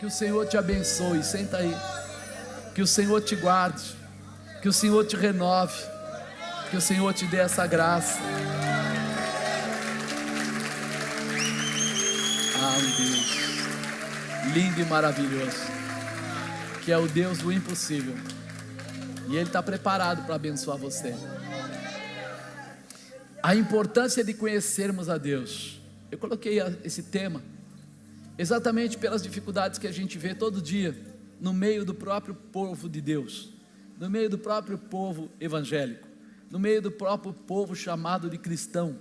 Que o Senhor te abençoe. Senta aí. Que o Senhor te guarde. Que o Senhor te renove. Que o Senhor te dê essa graça. Um Deus lindo e maravilhoso, que é o Deus do impossível, e Ele está preparado para abençoar você. A importância de conhecermos a Deus. Eu coloquei esse tema exatamente pelas dificuldades que a gente vê todo dia no meio do próprio povo de Deus, no meio do próprio povo evangélico, no meio do próprio povo chamado de cristão,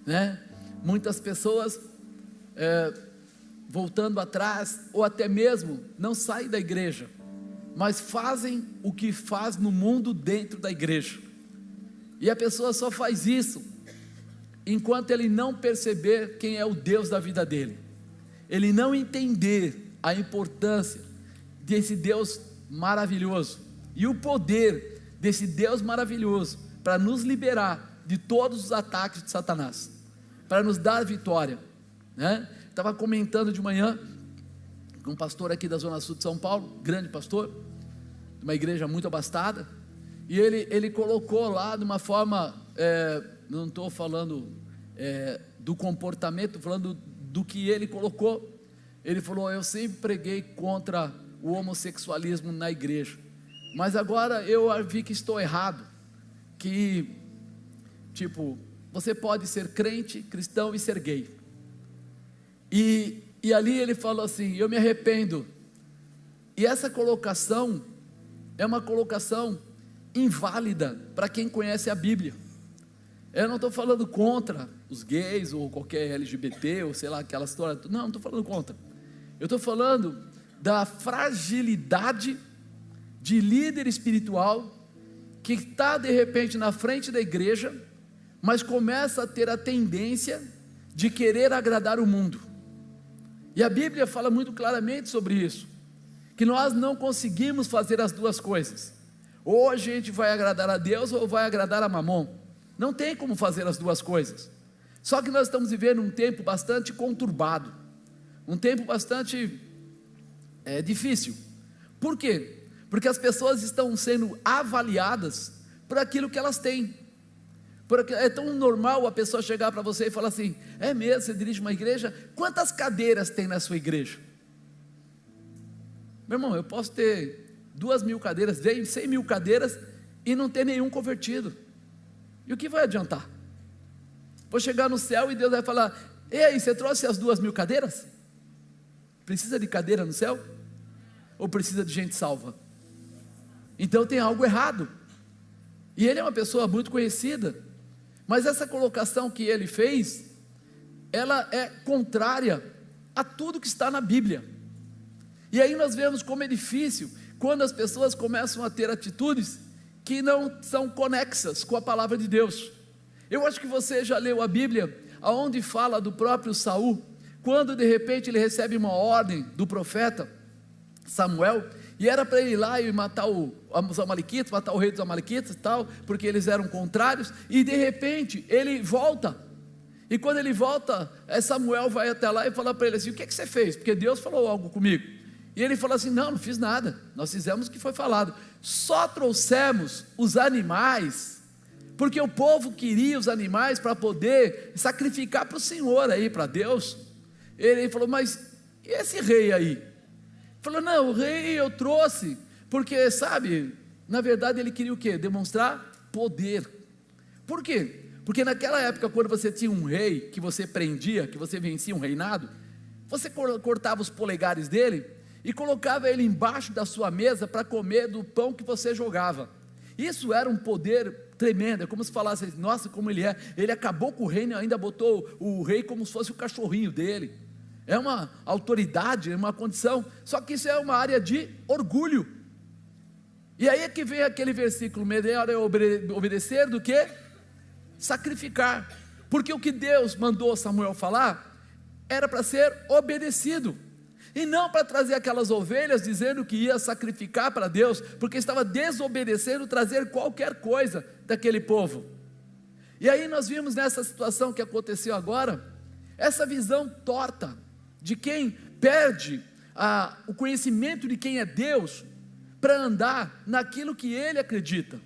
né? Muitas pessoas voltando atrás, ou até mesmo não saem da igreja, mas fazem o que faz no mundo dentro da igreja, e a pessoa só faz isso enquanto ele não perceber quem é o Deus da vida dele, ele não entender a importância desse Deus maravilhoso, e o poder desse Deus maravilhoso, para nos liberar de todos os ataques de Satanás, para nos dar vitória, né? Estava comentando de manhã com um pastor aqui da Zona Sul de São Paulo, grande pastor, de uma igreja muito abastada, e ele colocou lá de uma forma, não estou falando do comportamento, estou falando do que ele colocou. Ele falou: eu sempre preguei contra o homossexualismo na igreja, mas agora eu vi que estou errado, que tipo, você pode ser crente, cristão e ser gay. E ali ele falou assim: eu me arrependo. E essa colocação é uma colocação inválida para quem conhece a Bíblia. Eu não estou falando contra os gays ou qualquer LGBT ou sei lá, aquela história. Não estou falando contra. Eu estou falando da fragilidade de líder espiritual que está de repente na frente da igreja, mas começa a ter a tendência de querer agradar o mundo. E a Bíblia fala muito claramente sobre isso, que nós não conseguimos fazer as duas coisas. Ou a gente vai agradar a Deus ou vai agradar a Mamon. Não tem como fazer as duas coisas. Só que nós estamos vivendo um tempo bastante conturbado, um tempo bastante difícil. Por quê? Porque as pessoas estão sendo avaliadas por aquilo que elas têm. Porque é tão normal a pessoa chegar para você e falar assim: é mesmo, você dirige uma igreja? Quantas cadeiras tem na sua igreja? Meu irmão, eu posso ter 2.000 cadeiras, 100.000 cadeiras e não ter nenhum convertido. E o que vai adiantar? Vou chegar no céu e Deus vai falar: e aí, você trouxe as 2.000 cadeiras? Precisa de cadeira no céu? Ou precisa de gente salva? Então tem algo errado. E ele é uma pessoa muito conhecida, mas essa colocação que ele fez, ela é contrária a tudo que está na Bíblia. E aí nós vemos como é difícil quando as pessoas começam a ter atitudes que não são conexas com a palavra de Deus. Eu acho que você já leu a Bíblia, aonde fala do próprio Saul, quando de repente ele recebe uma ordem do profeta Samuel, e era para ele ir lá e matar os amalequitas, matar o rei dos amalequitas e tal, porque eles eram contrários, e de repente ele volta, e quando ele volta, Samuel vai até lá e fala para ele assim: o que você fez? Porque Deus falou algo comigo. E ele fala assim: não fiz nada, nós fizemos o que foi falado, só trouxemos os animais, porque o povo queria os animais para poder sacrificar para o Senhor aí, para Deus. Ele falou: mas e esse rei aí? Falou: não, o rei eu trouxe, porque sabe, na verdade ele queria o quê? Demonstrar poder. Por quê? Porque naquela época, quando você tinha um rei, que você prendia, que você vencia um reinado, você cortava os polegares dele, e colocava ele embaixo da sua mesa, para comer do pão que você jogava. Isso era um poder tremendo, é como se falasse: nossa, como ele acabou com o reino e ainda botou o rei como se fosse o cachorrinho dele. É uma autoridade, é uma condição, só que isso é uma área de orgulho. E aí é que vem aquele versículo: melhor é obedecer do que sacrificar, porque o que Deus mandou Samuel falar, era para ser obedecido, e não para trazer aquelas ovelhas, dizendo que ia sacrificar para Deus, porque estava desobedecendo trazer qualquer coisa daquele povo. E aí nós vimos nessa situação que aconteceu agora, essa visão torta, de quem perde o conhecimento de quem é Deus, para andar naquilo que ele acredita.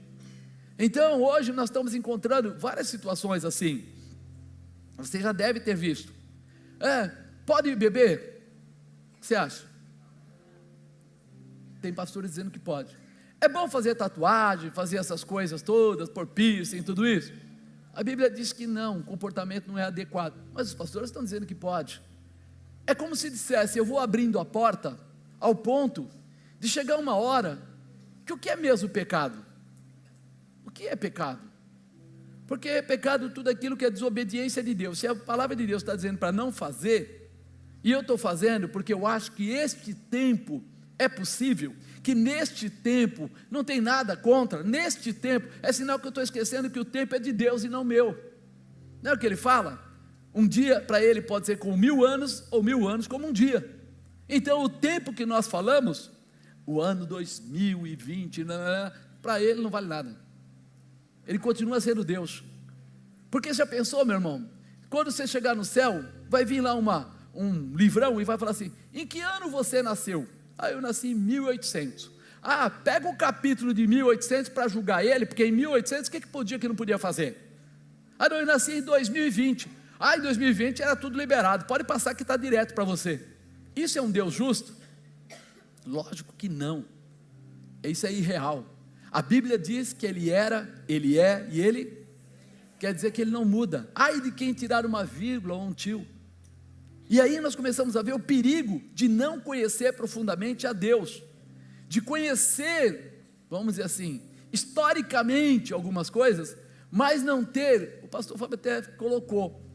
Então hoje nós estamos encontrando várias situações assim, você já deve ter visto. Pode beber? O que você acha? Tem pastores dizendo que pode. É bom fazer tatuagem, fazer essas coisas todas, pôr piercing, tudo isso? A Bíblia diz que não, o comportamento não é adequado, mas os pastores estão dizendo que pode. É como se dissesse, eu vou abrindo a porta ao ponto de chegar uma hora que o que é mesmo pecado? O que é pecado? Porque é pecado tudo aquilo que é desobediência de Deus. Se a palavra de Deus está dizendo para não fazer, e eu estou fazendo porque eu acho que este tempo é possível, que neste tempo não tem nada contra, neste tempo é sinal que eu estou esquecendo que o tempo é de Deus e não meu. Não é o que ele fala? Um dia para ele pode ser como 1000 anos, ou 1000 anos como um dia. Então o tempo que nós falamos, o ano 2020, para ele não vale nada. Ele continua sendo Deus. Porque já pensou, meu irmão, quando você chegar no céu, vai vir lá um livrão e vai falar assim, em que ano você nasceu? Eu nasci em 1800. Pega o capítulo de 1800 para julgar ele, porque em 1800 o que podia, que não podia fazer? Não, eu nasci em 2020. Em 2020 era tudo liberado, pode passar que está direto para você. Isso é um Deus justo? Lógico que não. Isso é irreal. A Bíblia diz que ele era, ele é e ele quer dizer que ele não muda. Ai de quem tirar uma vírgula ou um tio. E aí nós começamos a ver o perigo de não conhecer profundamente a Deus, de conhecer, vamos dizer assim, historicamente algumas coisas, mas não ter, o pastor Fábio até colocou,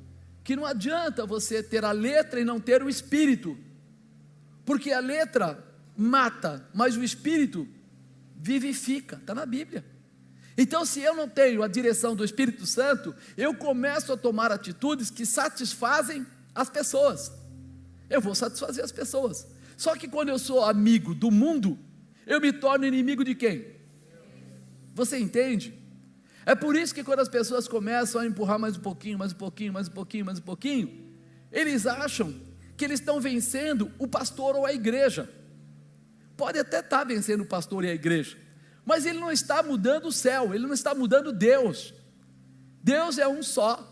que não adianta você ter a letra e não ter o espírito, porque a letra mata, mas o espírito vivifica, está na Bíblia. Então se eu não tenho a direção do Espírito Santo, eu começo a tomar atitudes que satisfazem as pessoas, eu vou satisfazer as pessoas, só que quando eu sou amigo do mundo, eu me torno inimigo de quem? Você entende? É por isso que quando as pessoas começam a empurrar mais um pouquinho, mais um pouquinho, mais um pouquinho, mais um pouquinho, eles acham que eles estão vencendo o pastor ou a igreja. Pode até estar vencendo o pastor e a igreja, mas ele não está mudando o céu, ele não está mudando Deus. Deus é um só,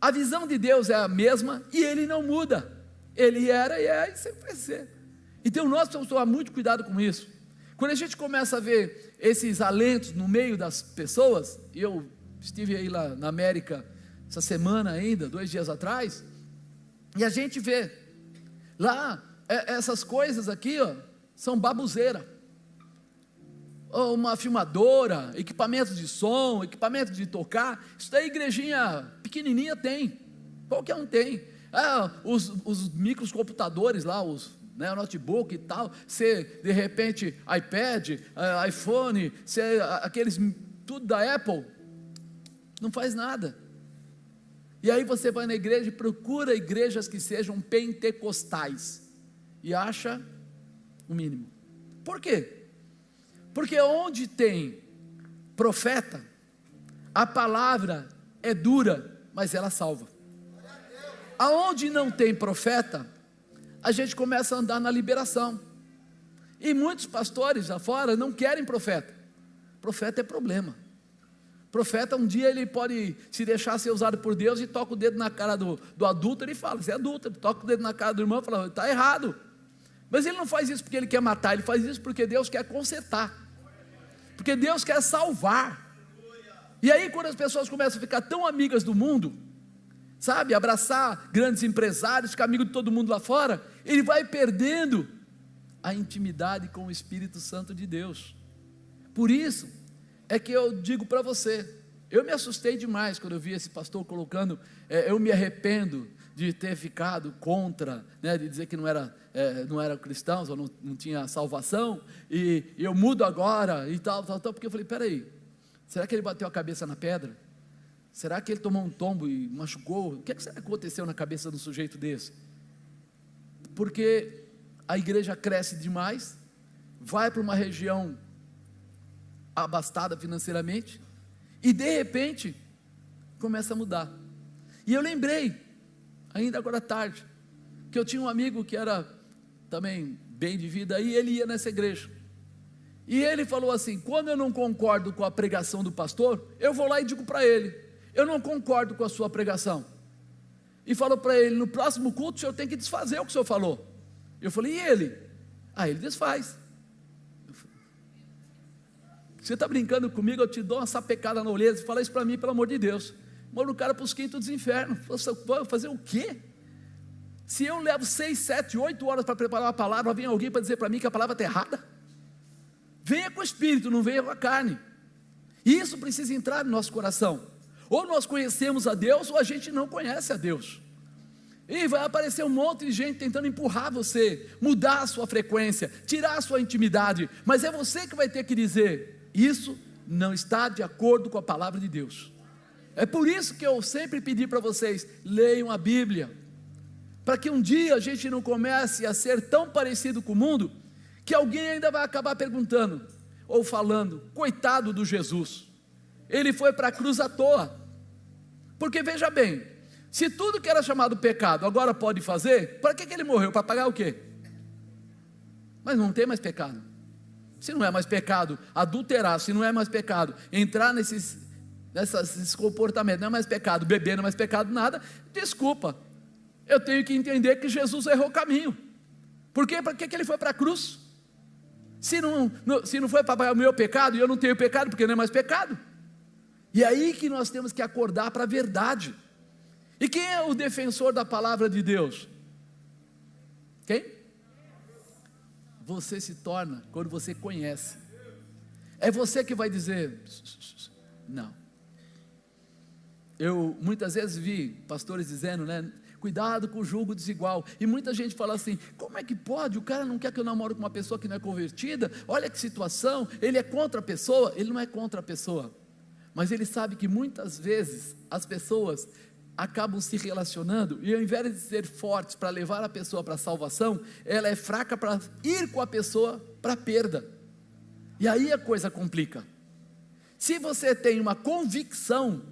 a visão de Deus é a mesma e ele não muda, ele era e é e sempre vai ser. Então nós precisamos tomar muito cuidado com isso. Quando a gente começa a ver esses alentos no meio das pessoas, eu estive aí lá na América essa semana ainda, 2 dias atrás, e a gente vê lá essas coisas aqui, são babuzeira, uma filmadora, equipamento de som, equipamento de tocar, isso daí igrejinha pequenininha tem, qualquer um tem, os microcomputadores lá, o notebook e tal, você de repente iPad, iPhone, aqueles tudo da Apple, não faz nada. E aí você vai na igreja e procura igrejas que sejam pentecostais e acha o mínimo. Por quê? Porque onde tem profeta, a palavra é dura, mas ela salva. Aonde não tem profeta, a gente começa a andar na liberação, e muitos pastores lá fora não querem profeta. Profeta é problema. Profeta um dia ele pode se deixar ser usado por Deus e toca o dedo na cara do adulto, ele fala, você é adulto, toca o dedo na cara do irmão e fala, está errado, mas ele não faz isso porque ele quer matar, ele faz isso porque Deus quer consertar, porque Deus quer salvar. E aí quando as pessoas começam a ficar tão amigas do mundo, sabe, abraçar grandes empresários, ficar amigo de todo mundo lá fora, ele vai perdendo a intimidade com o Espírito Santo de Deus. Por isso é que eu digo para você, eu me assustei demais quando eu vi esse pastor colocando, eu me arrependo de ter ficado contra, de dizer que não era cristãos, ou não tinha salvação, e eu mudo agora, e tal, porque eu falei, peraí, será que ele bateu a cabeça na pedra? Será que ele tomou um tombo e machucou? O que será que aconteceu na cabeça de um sujeito desse? Porque a igreja cresce demais, vai para uma região abastada financeiramente, e de repente começa a mudar. E eu lembrei, ainda agora à tarde, que eu tinha um amigo que era também bem de vida, aí ele ia nessa igreja, e ele falou assim: quando eu não concordo com a pregação do pastor, eu vou lá e digo para ele: eu não concordo com a sua pregação, e falou para ele: no próximo culto o senhor tem que desfazer o que o senhor falou. Eu falei: e ele? Ele desfaz. Você está brincando comigo? Eu te dou uma sapecada na orelha. Fala isso para mim, pelo amor de Deus. Moro o cara para os quintos dos infernos. Vou fazer o quê? Se eu levo 6, 7, 8 horas para preparar uma palavra, vem alguém para dizer para mim que a palavra está errada? Venha com o espírito, não venha com a carne. E isso precisa entrar no nosso coração. Ou nós conhecemos a Deus, ou a gente não conhece a Deus. E vai aparecer um monte de gente tentando empurrar você, mudar a sua frequência, tirar a sua intimidade. Mas é você que vai ter que dizer: isso não está de acordo com a palavra de Deus. É por isso que eu sempre pedi para vocês: leiam a Bíblia, para que um dia a gente não comece a ser tão parecido com o mundo, que alguém ainda vai acabar perguntando, ou falando: coitado do Jesus, ele foi para a cruz à toa. Porque veja bem, se tudo que era chamado pecado agora pode fazer, para que ele morreu? Para pagar o quê? Mas não tem mais pecado. Se não é mais pecado adulterar, se não é mais pecado entrar nesses comportamentos, não é mais pecado beber, não é mais pecado nada, desculpa, eu tenho que entender que Jesus errou o caminho. Por quê? Para que ele foi para a cruz? Se não foi para pagar o meu pecado, e eu não tenho pecado, porque não é mais pecado. E é aí que nós temos que acordar para a verdade. E quem é o defensor da palavra de Deus? Quem? Você se torna quando você conhece. É você que vai dizer: não. Eu muitas vezes vi pastores dizendo, cuidado com o jugo desigual. E muita gente fala assim: como é que pode? O cara não quer que eu namore com uma pessoa que não é convertida? Olha que situação, ele é contra a pessoa. Ele não é contra a pessoa, mas ele sabe que muitas vezes as pessoas acabam se relacionando, e ao invés de ser fortes para levar a pessoa para a salvação, ela é fraca para ir com a pessoa para a perda. E aí a coisa complica. Se você tem uma convicção,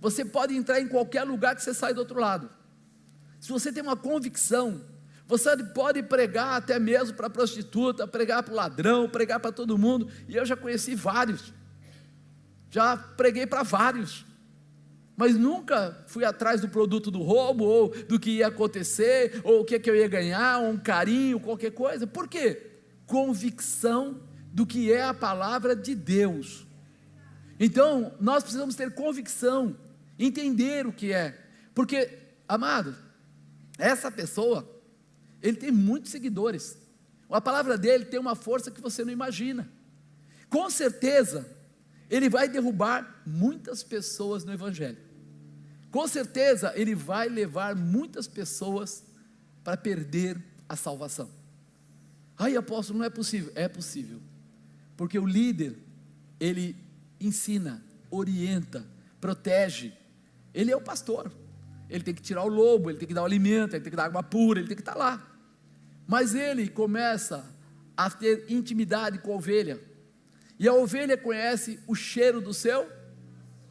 você pode entrar em qualquer lugar que você sai do outro lado. Se você tem uma convicção, você pode pregar até mesmo para a prostituta, pregar para o ladrão, pregar para todo mundo. E eu já conheci vários, já preguei para vários, mas nunca fui atrás do produto do roubo, ou do que ia acontecer, ou o que eu ia ganhar, ou um carinho, qualquer coisa. Por quê? Convicção do que é a palavra de Deus. Então nós precisamos ter convicção, entender o que é, porque, amado, essa pessoa, ele tem muitos seguidores, a palavra dele tem uma força que você não imagina. Com certeza ele vai derrubar muitas pessoas no evangelho. Com certeza ele vai levar muitas pessoas para perder a salvação. Ai, apóstolo, não é possível. É possível, porque o líder, ele ensina, orienta, protege. Ele é o pastor, ele tem que tirar o lobo, ele tem que dar o alimento, ele tem que dar água pura, ele tem que estar lá. Mas ele começa a ter intimidade com a ovelha, e a ovelha conhece o cheiro do seu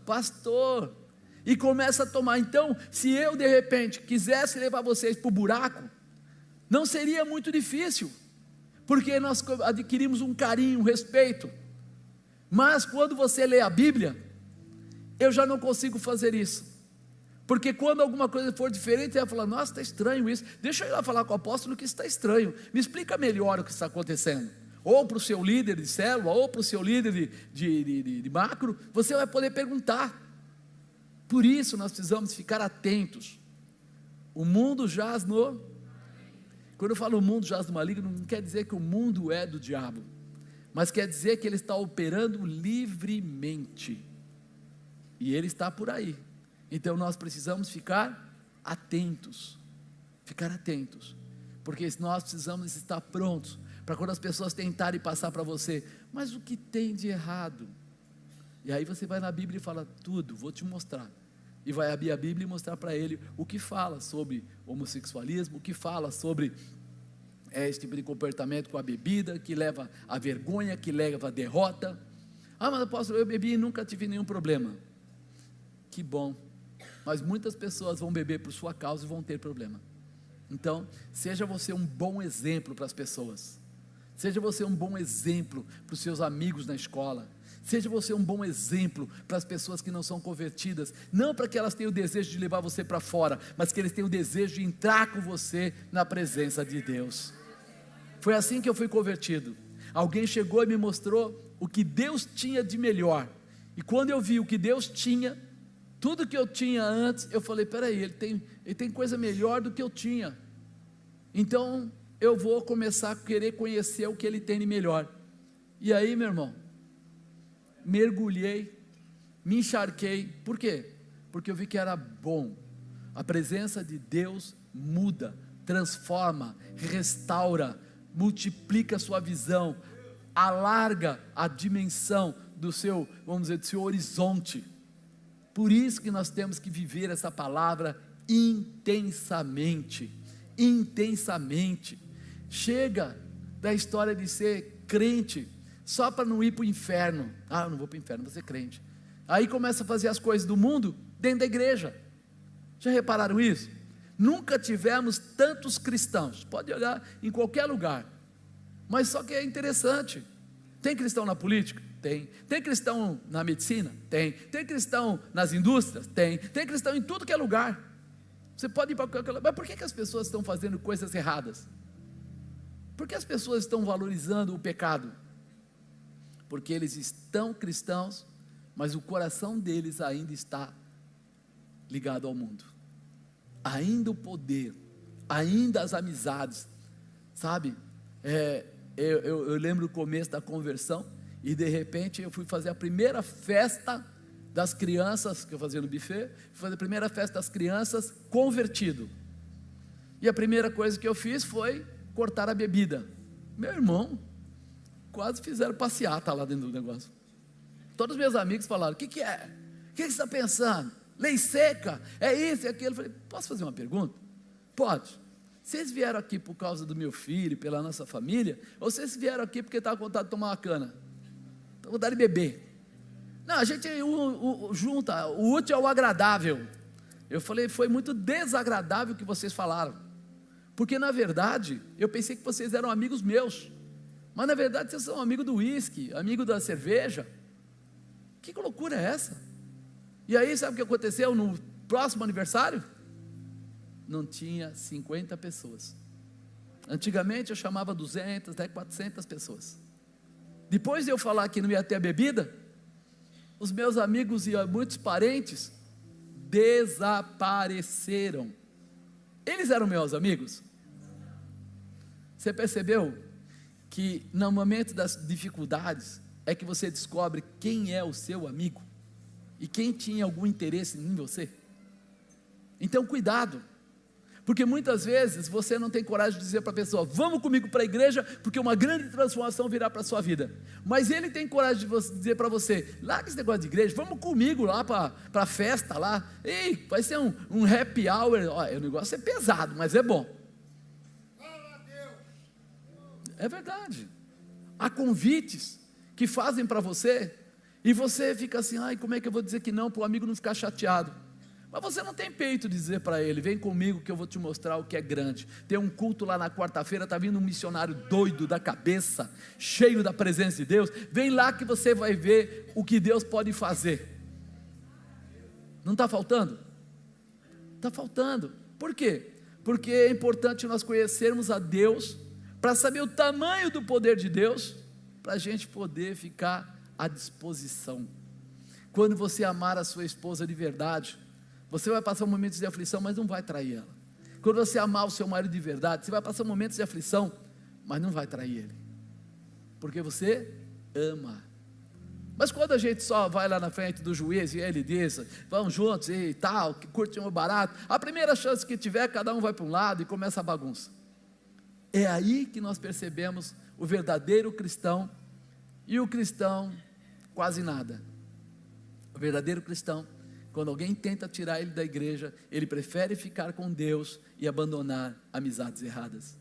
pastor, e começa a tomar. Então, se eu de repente quisesse levar vocês para o buraco, não seria muito difícil, porque nós adquirimos um carinho, um respeito. Mas quando você lê a Bíblia, eu já não consigo fazer isso, porque quando alguma coisa for diferente, você vai falar: nossa, está estranho isso, deixa eu ir lá falar com o apóstolo que está estranho, me explica melhor o que está acontecendo. Ou para o seu líder de célula, ou para o seu líder de macro, você vai poder perguntar. Por isso nós precisamos ficar atentos. O mundo jaz no... Quando eu falo o mundo jaz no maligno, não quer dizer que o mundo é do diabo, mas quer dizer que ele está operando livremente, e ele está por aí. Então nós precisamos ficar atentos, porque nós precisamos estar prontos, para quando as pessoas tentarem passar para você: mas o que tem de errado? E aí você vai na Bíblia e fala: tudo, vou te mostrar. E vai abrir a Bíblia e mostrar para ele o que fala sobre homossexualismo, o que fala sobre esse tipo de comportamento com a bebida, que leva à vergonha, que leva à derrota. Ah, mas apóstolo, eu bebi e nunca tive nenhum problema. Que bom, mas muitas pessoas vão beber por sua causa e vão ter problema. Então, seja você um bom exemplo para as pessoas. Seja você um bom exemplo para os seus amigos na escola. Seja você um bom exemplo para as pessoas que não são convertidas. Não para que elas tenham o desejo de levar você para fora, mas que eles tenham o desejo de entrar com você na presença de Deus. Foi assim que eu fui convertido. Alguém chegou e me mostrou o que Deus tinha de melhor. E quando eu vi o que Deus tinha, tudo que eu tinha antes, eu falei, peraí, ele tem coisa melhor do que eu tinha. Então, eu vou começar a querer conhecer o que Ele tem de melhor. E aí, meu irmão, mergulhei, me encharquei. Por quê? Porque eu vi que era bom. A presença de Deus muda, transforma, restaura, multiplica a sua visão, alarga a dimensão do seu, vamos dizer, do seu horizonte. Por isso que nós temos que viver essa palavra intensamente, intensamente. Chega da história de ser crente só para não ir para o inferno. Eu não vou para o inferno, vou ser crente. Aí começa a fazer as coisas do mundo dentro da igreja. Já repararam isso? Nunca tivemos tantos cristãos, pode olhar em qualquer lugar, mas só que é interessante. Tem cristão na política? Tem. Tem cristão na medicina? Tem. Tem cristão nas indústrias? Tem. Tem cristão em tudo que é lugar. Você pode ir para qualquer lugar. Mas por que as pessoas estão fazendo coisas erradas? Por que as pessoas estão valorizando o pecado? Porque eles estão cristãos, mas o coração deles ainda está ligado ao mundo. Ainda o poder, ainda as amizades, sabe? Eu lembro o começo da conversão, e de repente eu fui fazer a primeira festa das crianças, que eu fazia no buffet, fui fazer a primeira festa das crianças convertido, e a primeira coisa que eu fiz foi cortar a bebida. Meu irmão, quase fizeram passeata lá dentro do negócio. Todos os meus amigos falaram, o que é? O que você está pensando? Lei seca? É isso e aquilo? Eu falei, posso fazer uma pergunta? Pode. Vocês vieram aqui por causa do meu filho, pela nossa família, ou vocês vieram aqui porque estavam com vontade de tomar uma cana? Estão com vontade de beber? Não, a gente junta o útil ao agradável. Eu falei, foi muito desagradável o que vocês falaram, porque na verdade, eu pensei que vocês eram amigos meus, mas na verdade vocês são amigos do uísque, amigo da cerveja. Que loucura é essa? E aí sabe o que aconteceu no próximo aniversário? Não tinha 50 pessoas. Antigamente eu chamava 200, até 400 pessoas. Depois de eu falar que não ia ter a bebida, os meus amigos e muitos parentes desapareceram. Eles eram meus amigos. Você percebeu que no momento das dificuldades é que você descobre quem é o seu amigo e quem tinha algum interesse em você? Então cuidado, porque muitas vezes você não tem coragem de dizer para a pessoa, vamos comigo para a igreja, porque uma grande transformação virá para a sua vida, mas ele tem coragem de dizer para você, larga esse negócio de igreja, vamos comigo lá para a festa lá, ei, vai ser um happy hour, o negócio é pesado, mas é bom. É verdade, há convites que fazem para você, e você fica assim, como é que eu vou dizer que não, para o amigo não ficar chateado? Mas você não tem peito de dizer para ele, vem comigo que eu vou te mostrar o que é grande. Tem um culto lá na quarta-feira, está vindo um missionário doido da cabeça, cheio da presença de Deus, vem lá que você vai ver o que Deus pode fazer. Não está faltando? Está faltando. Por quê? Porque é importante nós conhecermos a Deus, para saber o tamanho do poder de Deus, para a gente poder ficar à disposição. Quando você amar a sua esposa de verdade, você vai passar momentos de aflição, mas não vai trair ela. Quando você amar o seu marido de verdade, você vai passar momentos de aflição, mas não vai trair ele, porque você ama. Mas quando a gente só vai lá na frente do juiz e ele diz, vamos juntos e tal, que curte um barato, a primeira chance que tiver, cada um vai para um lado e começa a bagunça. É aí que nós percebemos o verdadeiro cristão e o cristão quase nada. O verdadeiro cristão, quando alguém tenta tirar ele da igreja, ele prefere ficar com Deus e abandonar amizades erradas.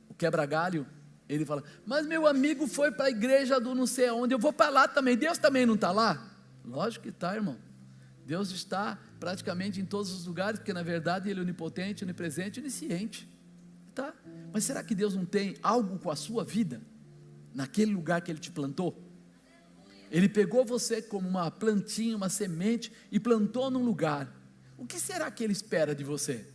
O quebra-galho, ele fala, mas meu amigo foi para a igreja do não sei aonde, eu vou para lá também, Deus também não está lá? Lógico que está, irmão. Deus está praticamente em todos os lugares, porque na verdade Ele é onipotente, onipresente, onisciente, tá? Mas será que Deus não tem algo com a sua vida, naquele lugar que Ele te plantou? Ele pegou você como uma plantinha, uma semente, e plantou num lugar. O que será que Ele espera de você?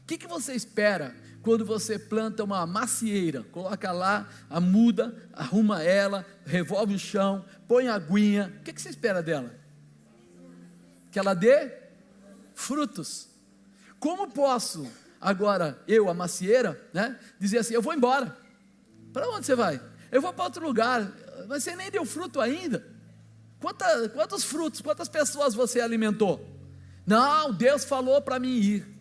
O que você espera quando você planta uma macieira? Coloca lá a muda, arruma ela, revolve o chão, põe a aguinha. O que você espera dela? Que ela dê frutos. Como posso agora, eu, a macieira, né, dizer assim: eu vou embora? Para onde você vai? Eu vou para outro lugar. Mas você nem deu fruto ainda. Quantos frutos, quantas pessoas você alimentou? Não, Deus falou para mim ir.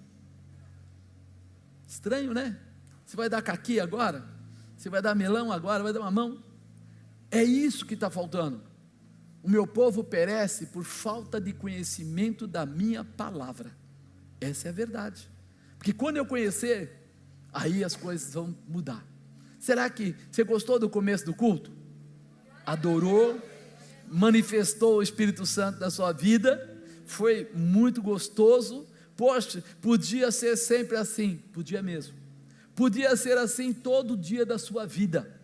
Estranho, né? Você vai dar caqui agora? Você vai dar melão agora? Vai dar mamão? É isso que está faltando. O meu povo perece por falta de conhecimento da minha palavra. Essa é a verdade. Porque quando eu conhecer, aí as coisas vão mudar. Será que você gostou do começo do culto? Adorou, manifestou o Espírito Santo na sua vida, foi muito gostoso. Poxa, podia ser sempre assim, podia mesmo, podia ser assim todo dia da sua vida.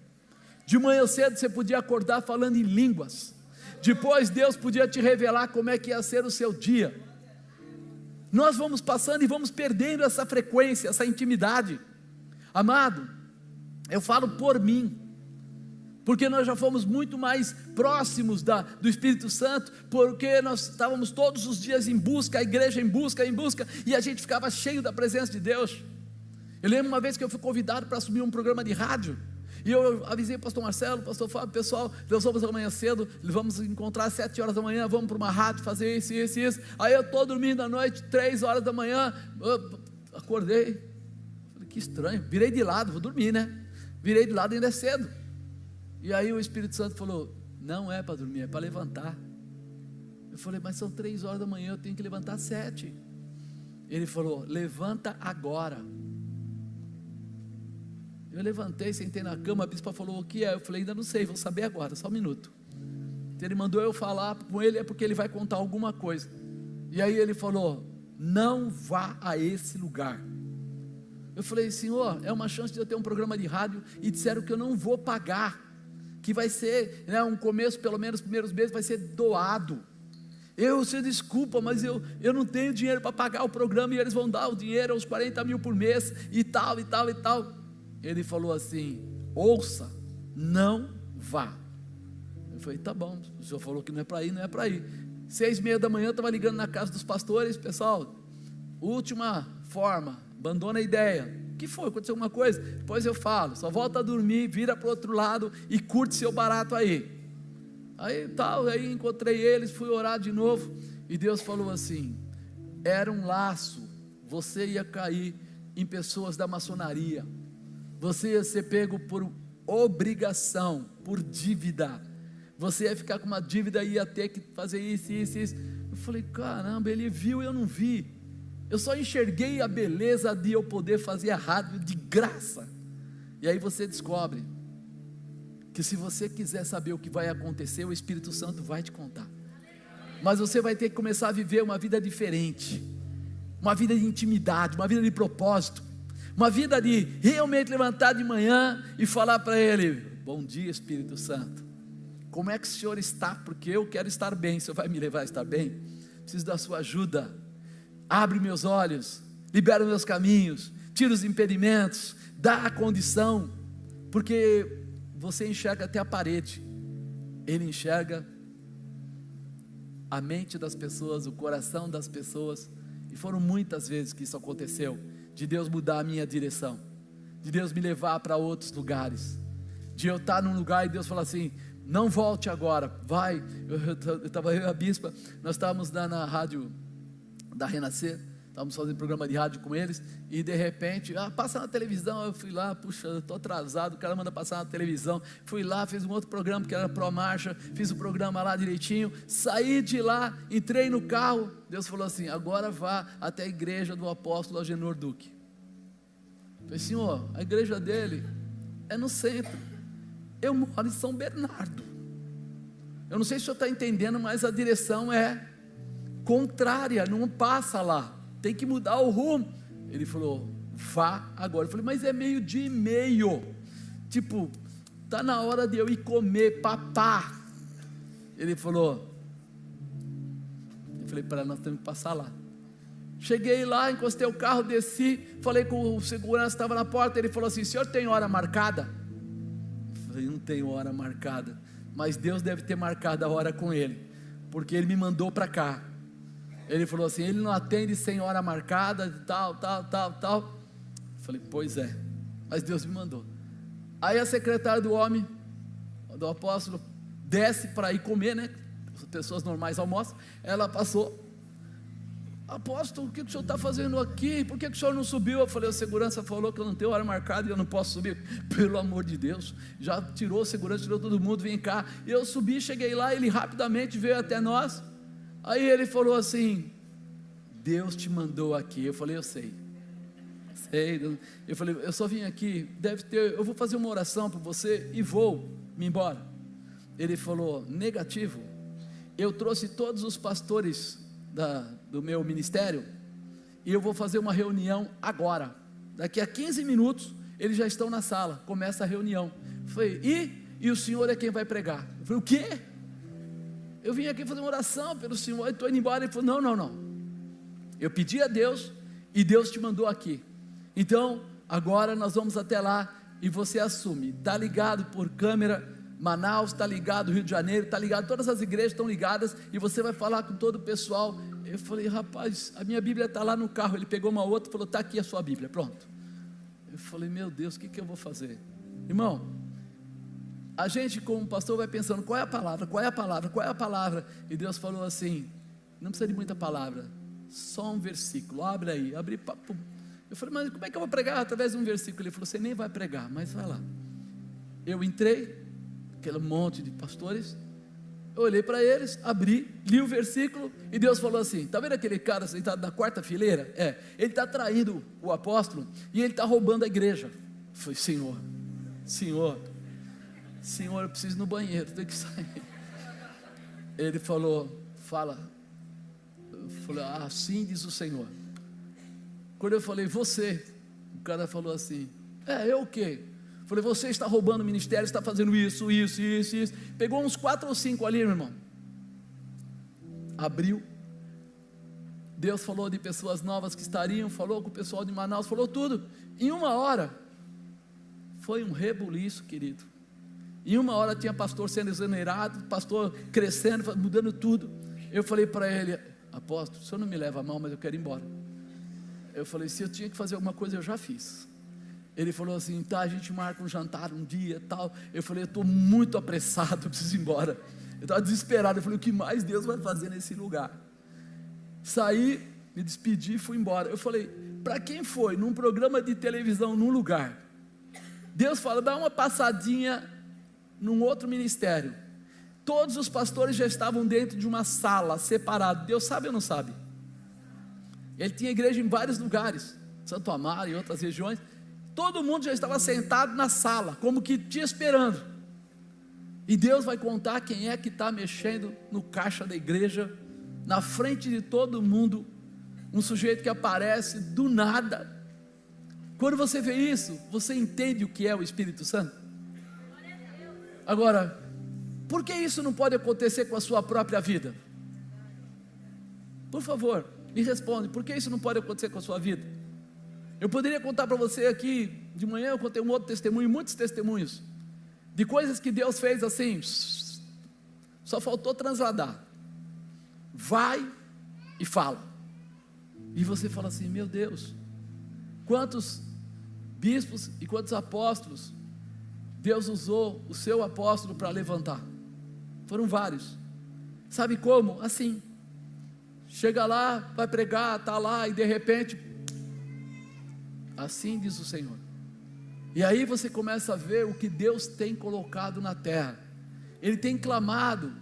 De manhã cedo você podia acordar falando em línguas, depois Deus podia te revelar como é que ia ser o seu dia. Nós vamos passando e vamos perdendo essa frequência, essa intimidade. Amado, eu falo por mim, porque nós já fomos muito mais próximos do Espírito Santo, porque nós estávamos todos os dias em busca, a igreja em busca, e a gente ficava cheio da presença de Deus. Eu lembro uma vez que eu fui convidado para assumir um programa de rádio, e eu avisei o pastor Marcelo, o pastor Fábio: pessoal, nós vamos amanhã cedo, vamos encontrar às 7 horas da manhã, vamos para uma rádio fazer isso. Aí eu estou dormindo à noite, 3 horas da manhã, acordei, falei: que estranho, virei de lado, vou dormir, né? Virei de lado, ainda é cedo. E aí o Espírito Santo falou: não é para dormir, é para levantar. Eu falei: mas são 3 horas da manhã, eu tenho que levantar às 7. Ele falou: levanta agora. Eu levantei, sentei na cama, a bispa falou: o que é? Eu falei: ainda não sei, vou saber agora, só um minuto. Então ele mandou eu falar com ele, é porque ele vai contar alguma coisa. E aí ele falou: não vá a esse lugar. Eu falei: Senhor, é uma chance de eu ter um programa de rádio, e disseram que eu não vou pagar, que vai ser, né, um começo, pelo menos os primeiros meses vai ser doado. Você desculpa, mas eu não tenho dinheiro para pagar o programa, e eles vão dar o dinheiro, uns 40 mil por mês, e tal. Ele falou assim: ouça, não vá. Eu falei: tá bom, o senhor falou que não é para ir, não é para ir. 6:30 da manhã, eu estava ligando na casa dos pastores: pessoal, última forma, abandona a ideia. O que foi? Aconteceu alguma coisa? Depois eu falo, só volta a dormir, vira para o outro lado e curte seu barato aí. Aí encontrei eles, fui orar de novo, e Deus falou assim: era um laço, você ia cair em pessoas da maçonaria, você ia ser pego por obrigação, por dívida, você ia ficar com uma dívida e ia ter que fazer isso. Eu falei: caramba, ele viu e eu não vi. Eu só enxerguei a beleza de eu poder fazer a rádio de graça. E aí você descobre que se você quiser saber o que vai acontecer, o Espírito Santo vai te contar. Mas você vai ter que começar a viver uma vida diferente, uma vida de intimidade, uma vida de propósito, uma vida de realmente levantar de manhã e falar para Ele: bom dia, Espírito Santo, como é que o Senhor está? Porque eu quero estar bem. O Senhor vai me levar a estar bem? Preciso da sua ajuda. Abre meus olhos, libera meus caminhos, tira os impedimentos, dá a condição, porque você enxerga até a parede, Ele enxerga a mente das pessoas, o coração das pessoas. E foram muitas vezes que isso aconteceu, de Deus mudar a minha direção, de Deus me levar para outros lugares, de eu estar num lugar e Deus falar assim: não volte agora, vai. Eu estava, eu e a bispa, nós estávamos na rádio da Renascer, estávamos fazendo programa de rádio com eles, e de repente, passa na televisão. Eu fui lá, puxa, eu estou atrasado, o cara manda passar na televisão. Fui lá, fiz um outro programa que era Pro Marcha, fiz o programa lá direitinho, saí de lá, entrei no carro, Deus falou assim: agora vá até a igreja do apóstolo Agenor Duque. Eu falei: Senhor, a igreja dele é no centro, eu moro em São Bernardo. Eu não sei se o senhor está entendendo, mas a direção é contrária, não passa lá, tem que mudar o rumo. Ele falou, vá agora. Eu falei, mas é 12:30, tipo, está na hora de eu ir comer, papá. Ele falou, eu falei para ela, nós temos que passar lá. Cheguei lá, encostei o carro, desci, falei com o segurança que estava na porta, ele falou assim, o senhor tem hora marcada? Eu falei, não tenho hora marcada, mas Deus deve ter marcado a hora com ele, porque ele me mandou para cá. Ele falou assim, ele não atende sem hora marcada, tal. Eu falei, pois é, mas Deus me mandou. Aí a secretária do homem, do apóstolo, desce para ir comer, né? As pessoas normais almoçam. Ela passou, apóstolo, o que o senhor está fazendo aqui? Por que o senhor não subiu? Eu falei, a segurança falou que eu não tenho hora marcada e eu não posso subir. Pelo amor de Deus, já tirou a segurança, tirou todo mundo, vem cá. E eu subi, cheguei lá, ele rapidamente veio até nós. Aí ele falou assim, Deus te mandou aqui. Eu falei, eu sei. Eu falei, eu só vim aqui, eu vou fazer uma oração para você e vou me embora. Ele falou, negativo, eu trouxe todos os pastores do meu ministério e eu vou fazer uma reunião agora, daqui a 15 minutos eles já estão na sala, começa a reunião. Eu falei, e o senhor é quem vai pregar? Eu falei, o quê? Eu vim aqui fazer uma oração pelo senhor e estou indo embora. Ele falou, não, eu pedi a Deus e Deus te mandou aqui, então agora nós vamos até lá e você assume, está ligado por câmera, Manaus, está ligado Rio de Janeiro, está ligado, todas as igrejas estão ligadas, e você vai falar com todo o pessoal. Eu falei, rapaz, a minha Bíblia está lá no carro. Ele pegou uma outra e falou, está aqui a sua Bíblia, pronto. Eu falei, meu Deus, o que eu vou fazer? Irmão, a gente como pastor vai pensando, qual é a palavra, e Deus falou assim, não precisa de muita palavra, só um versículo, abre aí, papo. Eu falei, mas como é que eu vou pregar através de um versículo? Ele falou, você nem vai pregar, mas vai lá. Eu entrei, aquele monte de pastores, eu olhei para eles, abri, li o versículo, e Deus falou assim, está vendo aquele cara sentado na quarta fileira? Ele está traindo o apóstolo, e ele está roubando a igreja. Eu falei, Senhor, eu preciso ir no banheiro, tenho que sair. Ele falou, fala. Eu falei, assim diz o Senhor. Quando eu falei, você, o cara falou assim, eu o quê? Eu falei, você está roubando o ministério, está fazendo isso. Pegou uns 4 ou 5 ali, meu irmão. Abriu. Deus falou de pessoas novas que estariam, falou com o pessoal de Manaus, falou tudo. Em 1 hora, foi um rebuliço, querido. Em 1 hora tinha pastor sendo exonerado, pastor crescendo, mudando tudo. Eu falei para ele, apóstolo, o senhor não me leva a mal, mas eu quero ir embora. Eu falei, se eu tinha que fazer alguma coisa, eu já fiz. Ele falou assim, tá, a gente marca um jantar um dia, tal. Eu falei, eu estou muito apressado, eu preciso ir embora. Eu estava desesperado, eu falei, o que mais Deus vai fazer nesse lugar? Saí, me despedi e fui embora. Eu falei, para quem foi num programa de televisão, num lugar, Deus fala, dá uma passadinha num outro ministério. Todos os pastores já estavam dentro de uma sala, separados. Deus sabe ou não sabe? Ele tinha igreja em vários lugares, Santo Amaro e outras regiões. Todo mundo já estava sentado na sala, como que te esperando. E Deus vai contar quem é que está mexendo no caixa da igreja, na frente de todo mundo, um sujeito que aparece do nada. Quando você vê isso, você entende o que é o Espírito Santo? Agora, por que isso não pode acontecer com a sua própria vida? Por favor, me responde, por que isso não pode acontecer com a sua vida? Eu poderia contar para você aqui, de manhã eu contei um outro testemunho, muitos testemunhos, de coisas que Deus fez assim, só faltou transladar. Vai e fala. E você fala assim, meu Deus, quantos bispos e quantos apóstolos Deus usou o seu apóstolo para levantar? Foram vários. Sabe como? Assim, chega lá, vai pregar, está lá e de repente, assim diz o Senhor. E aí você começa a ver o que Deus tem colocado na terra. Ele tem clamado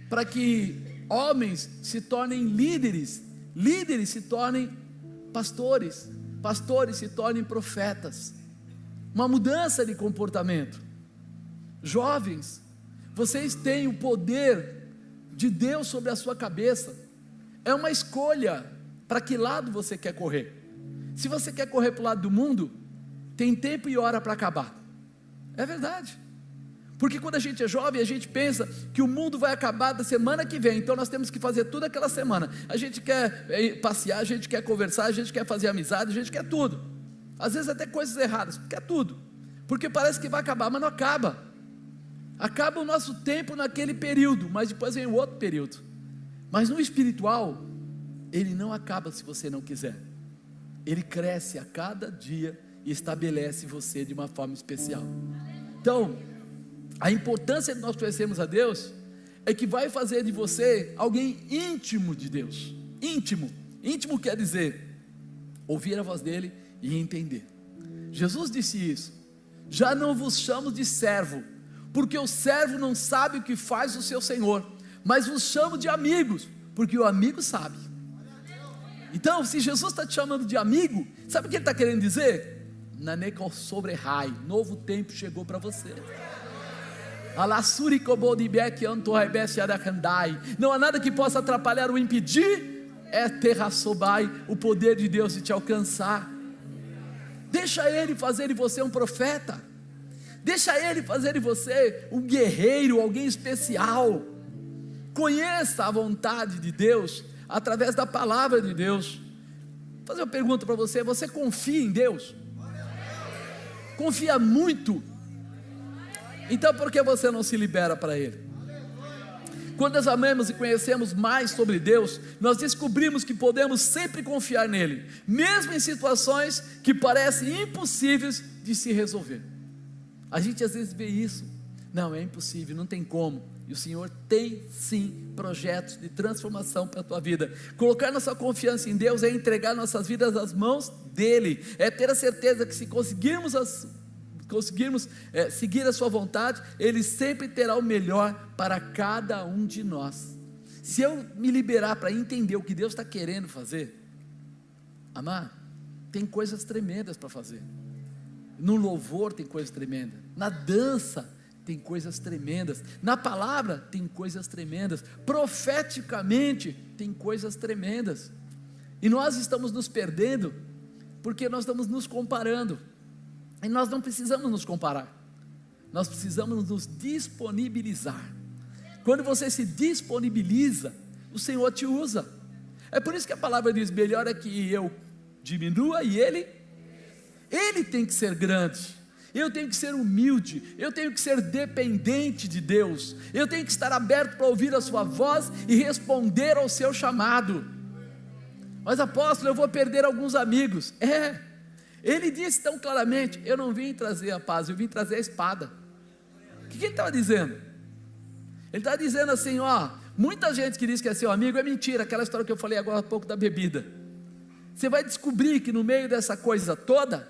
para que homens se tornem líderes, líderes se tornem pastores, pastores se tornem profetas. Uma mudança de comportamento. Jovens, vocês têm o poder de Deus sobre a sua cabeça. é uma escolha para que lado você quer correr. Se você quer correr para o lado do mundo, tem tempo e hora para acabar. É verdade. Porque quando a gente é jovem, a gente pensa que o mundo vai acabar da semana que vem, então nós temos que fazer tudo aquela semana. A gente quer passear, a gente quer conversar, a gente quer fazer amizade, a gente quer tudo. Às vezes até coisas erradas, quer tudo. Porque parece que vai acabar, mas não acaba. Acaba o nosso tempo naquele período, mas depois vem o outro período. Mas no espiritual, ele não acaba se você não quiser. Ele cresce a cada dia e estabelece você de uma forma especial. Então, a importância de nós conhecermos a Deus é que vai fazer de você alguém íntimo de Deus. Íntimo. Íntimo quer dizer ouvir a voz dele e entender. Jesus disse isso: já não vos chamo de servo, porque o servo não sabe o que faz o seu senhor, mas vos chamo de amigos, porque o amigo sabe. Então, se Jesus está te chamando de amigo, sabe o que ele está querendo dizer? Naneko sobrehai, novo tempo chegou para você. Não há nada que possa atrapalhar ou impedir, é terrasobai, o poder de Deus de te alcançar. Deixa ele fazer de você um profeta, deixa ele fazer de você um guerreiro, alguém especial. Conheça a vontade de Deus através da palavra de Deus. Vou fazer uma pergunta para você: você confia em Deus? Confia muito? Então por que você não se libera para Ele? Quando nós amamos e conhecemos mais sobre Deus, nós descobrimos que podemos sempre confiar nele, mesmo em situações que parecem impossíveis de se resolver. A gente às vezes vê isso, não, é impossível, não tem como. E o Senhor tem sim projetos de transformação para a tua vida. Colocar nossa confiança em Deus é entregar nossas vidas nas mãos dEle, é ter a certeza que se conseguirmos seguir a sua vontade, Ele sempre terá o melhor para cada um de nós. Se eu me liberar para entender o que Deus está querendo fazer, amar, tem coisas tremendas para fazer. No louvor tem coisas tremendas, na dança tem coisas tremendas, na palavra tem coisas tremendas, profeticamente tem coisas tremendas. E nós estamos nos perdendo porque nós estamos nos comparando. E nós não precisamos nos comparar, nós precisamos nos disponibilizar. Quando você se disponibiliza, o Senhor te usa. É por isso que a palavra diz: melhor é que eu diminua e Ele tem que ser grande. Eu tenho que ser humilde, eu tenho que ser dependente de Deus, eu tenho que estar aberto para ouvir a sua voz e responder ao seu chamado. Mas apóstolo, eu vou perder alguns amigos. Ele disse tão claramente: eu não vim trazer a paz, eu vim trazer a espada. O que ele estava dizendo? Ele estava dizendo assim: muita gente que diz que é seu amigo é mentira, aquela história que eu falei agora há pouco da bebida. Você vai descobrir que no meio dessa coisa toda,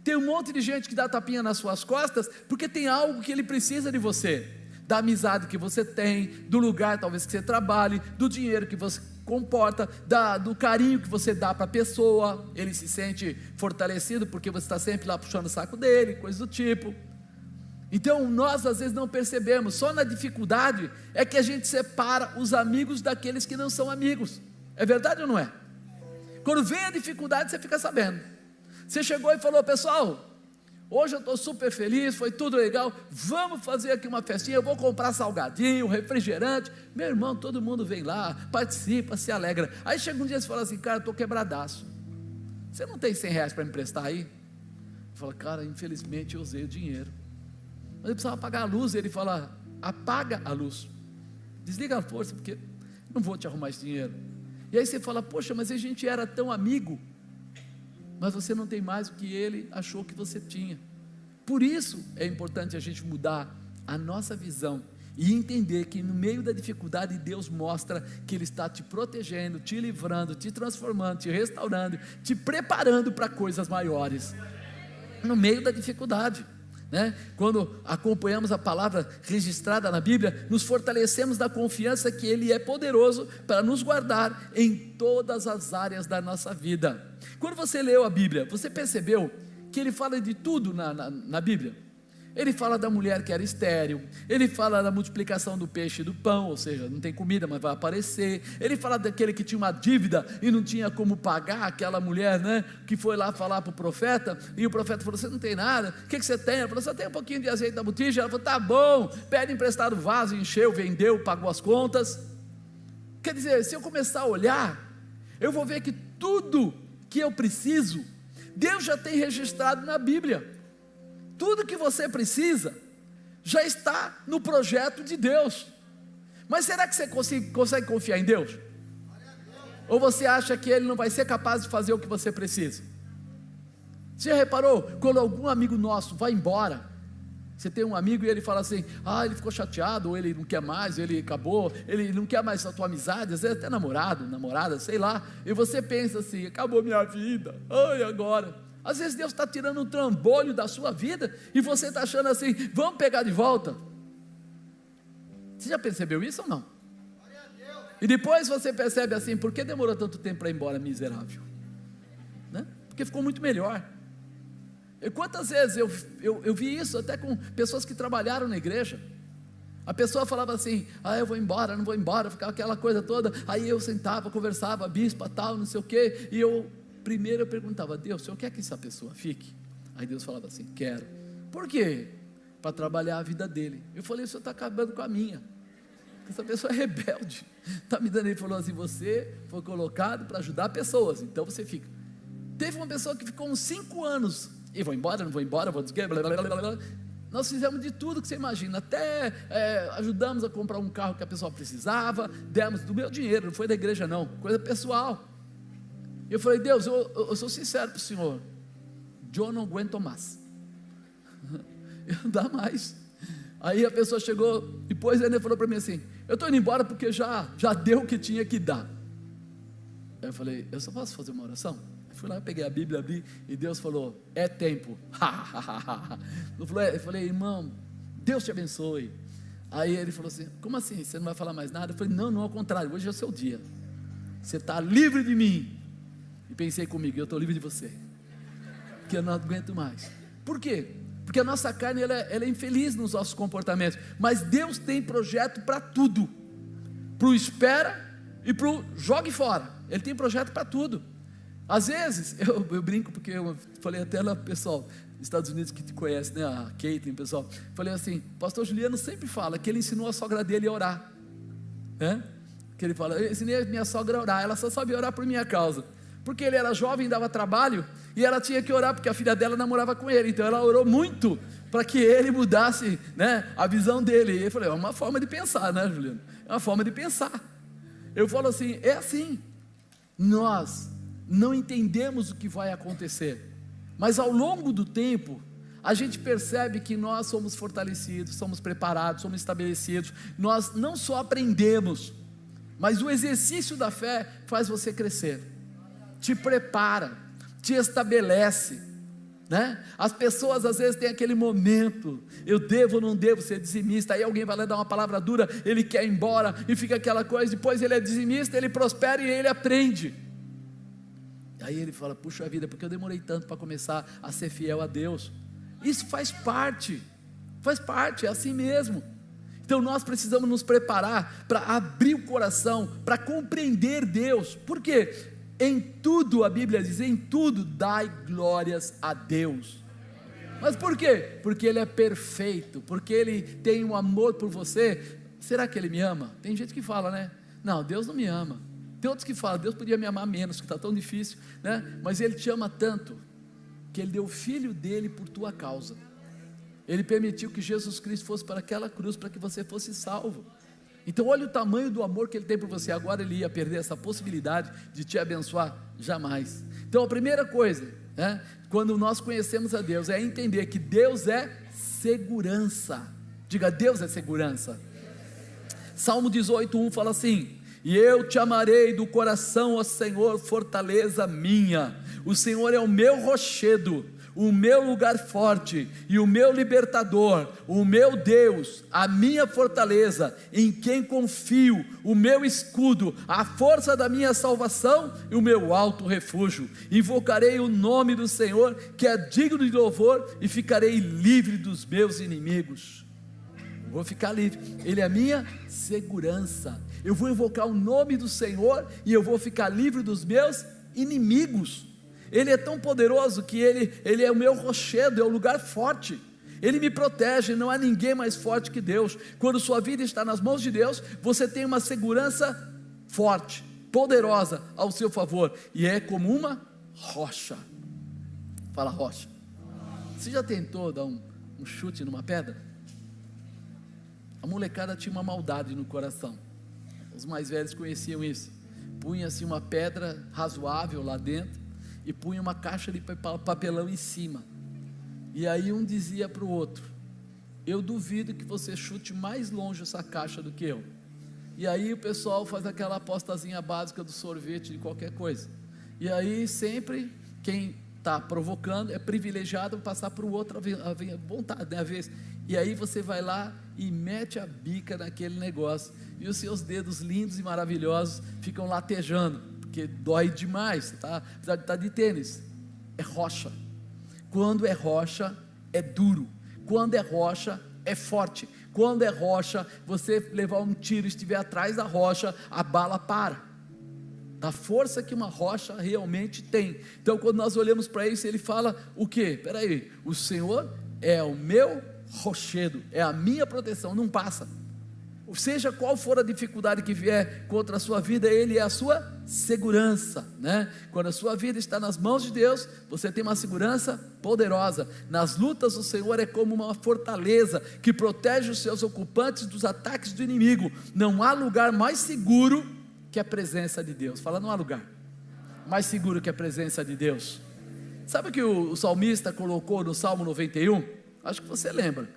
tem um monte de gente que dá tapinha nas suas costas, porque tem algo que ele precisa de você, da amizade que você tem, do lugar talvez que você trabalhe, do dinheiro que você comporta, do carinho que você dá para a pessoa. Ele se sente fortalecido porque você está sempre lá puxando o saco dele, coisa do tipo. Então nós às vezes não percebemos, só na dificuldade é que a gente separa os amigos daqueles que não são amigos. É verdade ou não é? Quando vem a dificuldade, você fica sabendo. Você chegou e falou: pessoal, hoje eu estou super feliz, foi tudo legal, vamos fazer aqui uma festinha, eu vou comprar salgadinho, refrigerante. Meu irmão, todo mundo vem lá, participa, se alegra. Aí chega um dia e fala assim: cara, estou quebradaço, você não tem R$100 para me emprestar aí? Fala: cara, infelizmente eu usei o dinheiro, mas eu precisava apagar a luz. Ele fala: apaga a luz, desliga a força, porque não vou te arrumar esse dinheiro. E aí você fala: poxa, mas a gente era tão amigo, mas você não tem mais o que ele achou que você tinha. Por isso é importante a gente mudar a nossa visão e entender que no meio da dificuldade Deus mostra que Ele está te protegendo, te livrando, te transformando, te restaurando, te preparando para coisas maiores, no meio da dificuldade, né? Quando acompanhamos a palavra registrada na Bíblia, nos fortalecemos da confiança que Ele é poderoso para nos guardar em todas as áreas da nossa vida. Quando você leu a Bíblia, você percebeu que Ele fala de tudo na Bíblia? Ele fala da mulher que era estéril, ele fala da multiplicação do peixe e do pão, ou seja, não tem comida, mas vai aparecer. Ele fala daquele que tinha uma dívida e não tinha como pagar, aquela mulher, né, que foi lá falar para o profeta, e o profeta falou: você não tem nada, o que você tem? Ela falou: só tem um pouquinho de azeite na botija. Ela falou: tá bom, pede emprestado o vaso, encheu, vendeu, pagou as contas. Quer dizer, se eu começar a olhar, eu vou ver que tudo que eu preciso, Deus já tem registrado na Bíblia. Tudo que você precisa já está no projeto de Deus. Mas será que você consegue confiar em Deus? Ou você acha que Ele não vai ser capaz de fazer o que você precisa? Você já reparou, quando algum amigo nosso vai embora, você tem um amigo e ele fala assim: ele ficou chateado, ou ele não quer mais, ele acabou, ele não quer mais a tua amizade, às vezes até namorado, namorada, sei lá, e você pensa assim: acabou minha vida, agora? Às vezes Deus está tirando um trambolho da sua vida, e você está achando assim: vamos pegar de volta. Você já percebeu isso ou não? E depois você percebe assim: por que demorou tanto tempo para ir embora, miserável? Né? Porque ficou muito melhor. E quantas vezes eu vi isso até com pessoas que trabalharam na igreja. A pessoa falava assim: eu vou embora, não vou embora, ficava aquela coisa toda. Aí eu sentava, conversava, bispa, tal, não sei o quê, e primeiro eu perguntava: Deus, o Senhor quer que essa pessoa fique? Aí Deus falava assim: quero. Por quê? Para trabalhar a vida dele. Eu falei: o Senhor está acabando com a minha. Essa pessoa é rebelde, está me dando. Ele falou assim: você foi colocado para ajudar pessoas, então você fica. Teve uma pessoa que ficou uns 5 anos, e vou embora, não vou embora, vou dizer, blá, blá, blá, blá, blá. Nós fizemos de tudo que você imagina, até ajudamos a comprar um carro que a pessoa precisava, demos do meu dinheiro, não foi da igreja não, coisa pessoal. Eu falei: Deus, eu sou sincero para o Senhor, eu não aguento mais, eu não dá mais. Aí a pessoa chegou, depois ele falou para mim assim: eu estou indo embora porque já deu o que tinha que dar. Aí eu falei: eu só posso fazer uma oração? Eu fui lá, peguei a Bíblia, abri, e Deus falou: é tempo. Eu falei: irmão, Deus te abençoe. Aí ele falou assim: como assim, você não vai falar mais nada? Eu falei: não, ao contrário, hoje é o seu dia, você está livre de mim. E pensei comigo: eu estou livre de você, porque eu não aguento mais. Por quê? Porque a nossa carne ela é infeliz nos nossos comportamentos, mas Deus tem projeto para tudo, para o espera e para o jogue fora. Ele tem projeto para tudo. Às vezes, eu brinco, porque eu falei até lá, pessoal dos Estados Unidos que te conhece, né, a Caitlin, pessoal, falei assim: pastor Juliano sempre fala que ele ensinou a sogra dele a orar, né? Que ele fala: eu ensinei a minha sogra a orar, ela só sabia orar por minha causa, porque ele era jovem, dava trabalho, e ela tinha que orar, porque a filha dela namorava com ele, então ela orou muito, para que ele mudasse, né, a visão dele. E eu falei: é uma forma de pensar, né, Juliano? É uma forma de pensar. Eu falo assim: é assim, nós não entendemos o que vai acontecer, mas ao longo do tempo, a gente percebe que nós somos fortalecidos, somos preparados, somos estabelecidos, nós não só aprendemos, mas o exercício da fé faz você crescer, te prepara, te estabelece, né? As pessoas às vezes têm aquele momento: eu devo ou não devo ser dizimista, aí alguém vai lá dar uma palavra dura, ele quer ir embora, e fica aquela coisa, depois ele é dizimista, ele prospera e ele aprende, aí ele fala: puxa vida, porque eu demorei tanto para começar a ser fiel a Deus. Isso faz parte, é assim mesmo. Então nós precisamos nos preparar para abrir o coração, para compreender Deus. Por quê? Em tudo, a Bíblia diz: em tudo dai glórias a Deus. Mas por quê? Porque Ele é perfeito, porque Ele tem um amor por você. Será que Ele me ama? Tem gente que fala, né? Não, Deus não me ama. Tem outros que falam: Deus podia me amar menos, que está tão difícil, né? Mas Ele te ama tanto, que Ele deu o Filho dEle por tua causa. Ele permitiu que Jesus Cristo fosse para aquela cruz, para que você fosse salvo. Então olha o tamanho do amor que Ele tem por você. Agora Ele ia perder essa possibilidade de te abençoar? Jamais. Então a primeira coisa, né, quando nós conhecemos a Deus, é entender que Deus é segurança. Diga: Deus é segurança. Salmo 18:1 fala assim: e eu te amarei do coração, ó Senhor, fortaleza minha. O Senhor é o meu rochedo, o meu lugar forte e o meu libertador, o meu Deus, a minha fortaleza, em quem confio, o meu escudo, a força da minha salvação e o meu alto refúgio. Invocarei o nome do Senhor, que é digno de louvor, e ficarei livre dos meus inimigos. Eu vou ficar livre, Ele é a minha segurança. Eu vou invocar o nome do Senhor e eu vou ficar livre dos meus inimigos. Ele é tão poderoso que Ele é o meu rochedo, é o lugar forte. Ele me protege, não há ninguém mais forte que Deus. Quando sua vida está nas mãos de Deus, você tem uma segurança forte, poderosa ao seu favor, e é como uma rocha. Fala rocha. Você já tentou dar um chute numa pedra? A molecada tinha uma maldade no coração. Os mais velhos conheciam isso. Punha-se uma pedra razoável lá dentro e punha uma caixa de papelão em cima. E aí um dizia para o outro: eu duvido que você chute mais longe essa caixa do que eu. E aí o pessoal faz aquela apostazinha básica do sorvete, de qualquer coisa. E aí sempre quem está provocando é privilegiado para passar para o outro a vontade, né, a vez. E aí você vai lá e mete a bica naquele negócio, e os seus dedos lindos e maravilhosos ficam latejando, porque dói demais, tá? Apesar de estar de tênis. É rocha. Quando é rocha, é duro. Quando é rocha, é forte. Quando é rocha, você levar um tiro e estiver atrás da rocha, a bala para. Da força que uma rocha realmente tem. Então quando nós olhamos para isso, ele fala o quê? Espera aí, o Senhor é o meu rochedo, é a minha proteção, não passa. Seja qual for a dificuldade que vier contra a sua vida, Ele é a sua segurança, né? Quando a sua vida está nas mãos de Deus, você tem uma segurança poderosa. Nas lutas, o Senhor é como uma fortaleza que protege os seus ocupantes dos ataques do inimigo. Não há lugar mais seguro que a presença de Deus. Fala, não há lugar mais seguro que a presença de Deus. Sabe o que o salmista colocou no Salmo 91? Acho que você lembra.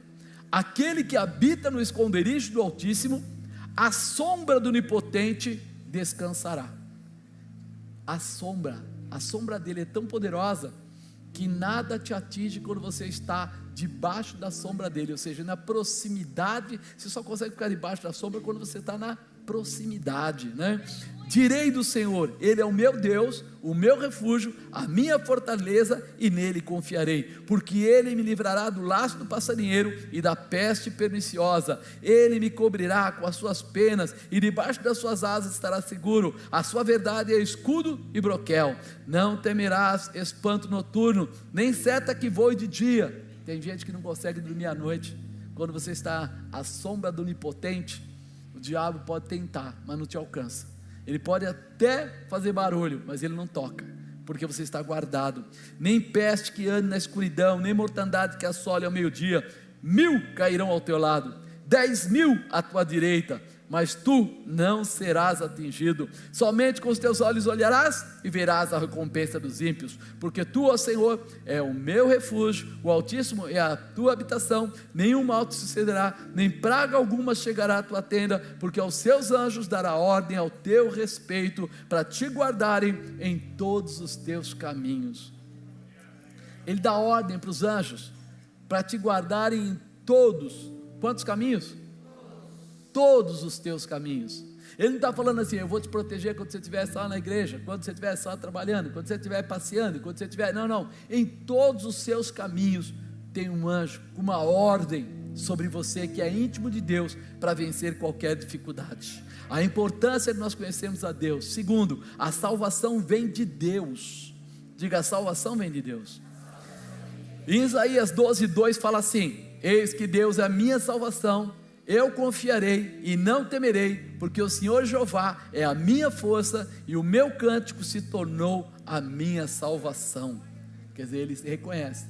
Aquele que habita no esconderijo do Altíssimo, à sombra do Onipotente descansará. A sombra dele é tão poderosa que nada te atinge quando você está debaixo da sombra dele, ou seja, na proximidade. Você só consegue ficar debaixo da sombra quando você está na proximidade, né? Direi do Senhor, Ele é o meu Deus, o meu refúgio, a minha fortaleza, e nele confiarei, porque Ele me livrará do laço do passarinheiro e da peste perniciosa. Ele me cobrirá com as suas penas, e debaixo das suas asas estará seguro. A sua verdade é escudo e broquel. Não temerás espanto noturno, nem seta que voe de dia. Tem gente que não consegue dormir à noite. Quando você está à sombra do Onipotente, o diabo pode tentar, mas não te alcança. Ele pode até fazer barulho, mas ele não toca, porque você está guardado. Nem peste que ande na escuridão, nem mortandade que assole ao meio-dia. 1000 cairão ao teu lado, 10.000 à tua direita, mas tu não serás atingido. Somente com os teus olhos olharás e verás a recompensa dos ímpios, porque tu, ó Senhor, é o meu refúgio, o Altíssimo é a tua habitação. Nenhum mal te sucederá, nem praga alguma chegará à tua tenda, porque aos seus anjos dará ordem ao teu respeito, para te guardarem em todos os teus caminhos. Ele dá ordem para os anjos, para te guardarem em todos, quantos caminhos? Todos os teus caminhos. Ele não está falando assim, eu vou te proteger quando você estiver só na igreja, quando você estiver só trabalhando, quando você estiver passeando, quando você estiver, não, em todos os seus caminhos tem um anjo com uma ordem sobre você, que é íntimo de Deus, para vencer qualquer dificuldade. A importância de nós conhecermos a Deus. Segundo, a salvação vem de Deus. Diga, a salvação vem de Deus. Em Isaías 12:2 fala assim: eis que Deus é a minha salvação, eu confiarei e não temerei, porque o Senhor Jeová é a minha força, e o meu cântico se tornou a minha salvação. Quer dizer, ele reconhece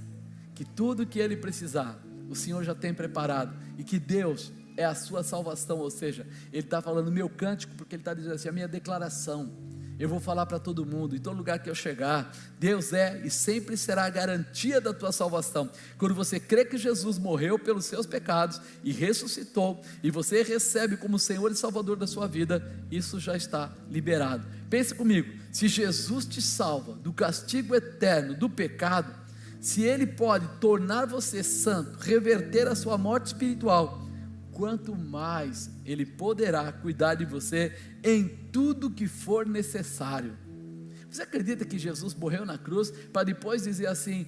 que tudo que ele precisar, o Senhor já tem preparado, e que Deus é a sua salvação. Ou seja, ele está falando meu cântico, porque ele está dizendo assim, a minha declaração, eu vou falar para todo mundo, em todo lugar que eu chegar, Deus é e sempre será a garantia da tua salvação. Quando você crê que Jesus morreu pelos seus pecados e ressuscitou, e você recebe como Senhor e Salvador da sua vida, isso já está liberado. Pense comigo, se Jesus te salva do castigo eterno do pecado, se Ele pode tornar você santo, reverter a sua morte espiritual, quanto mais Ele poderá cuidar de você em tudo que for necessário. Você acredita que Jesus morreu na cruz para depois dizer assim: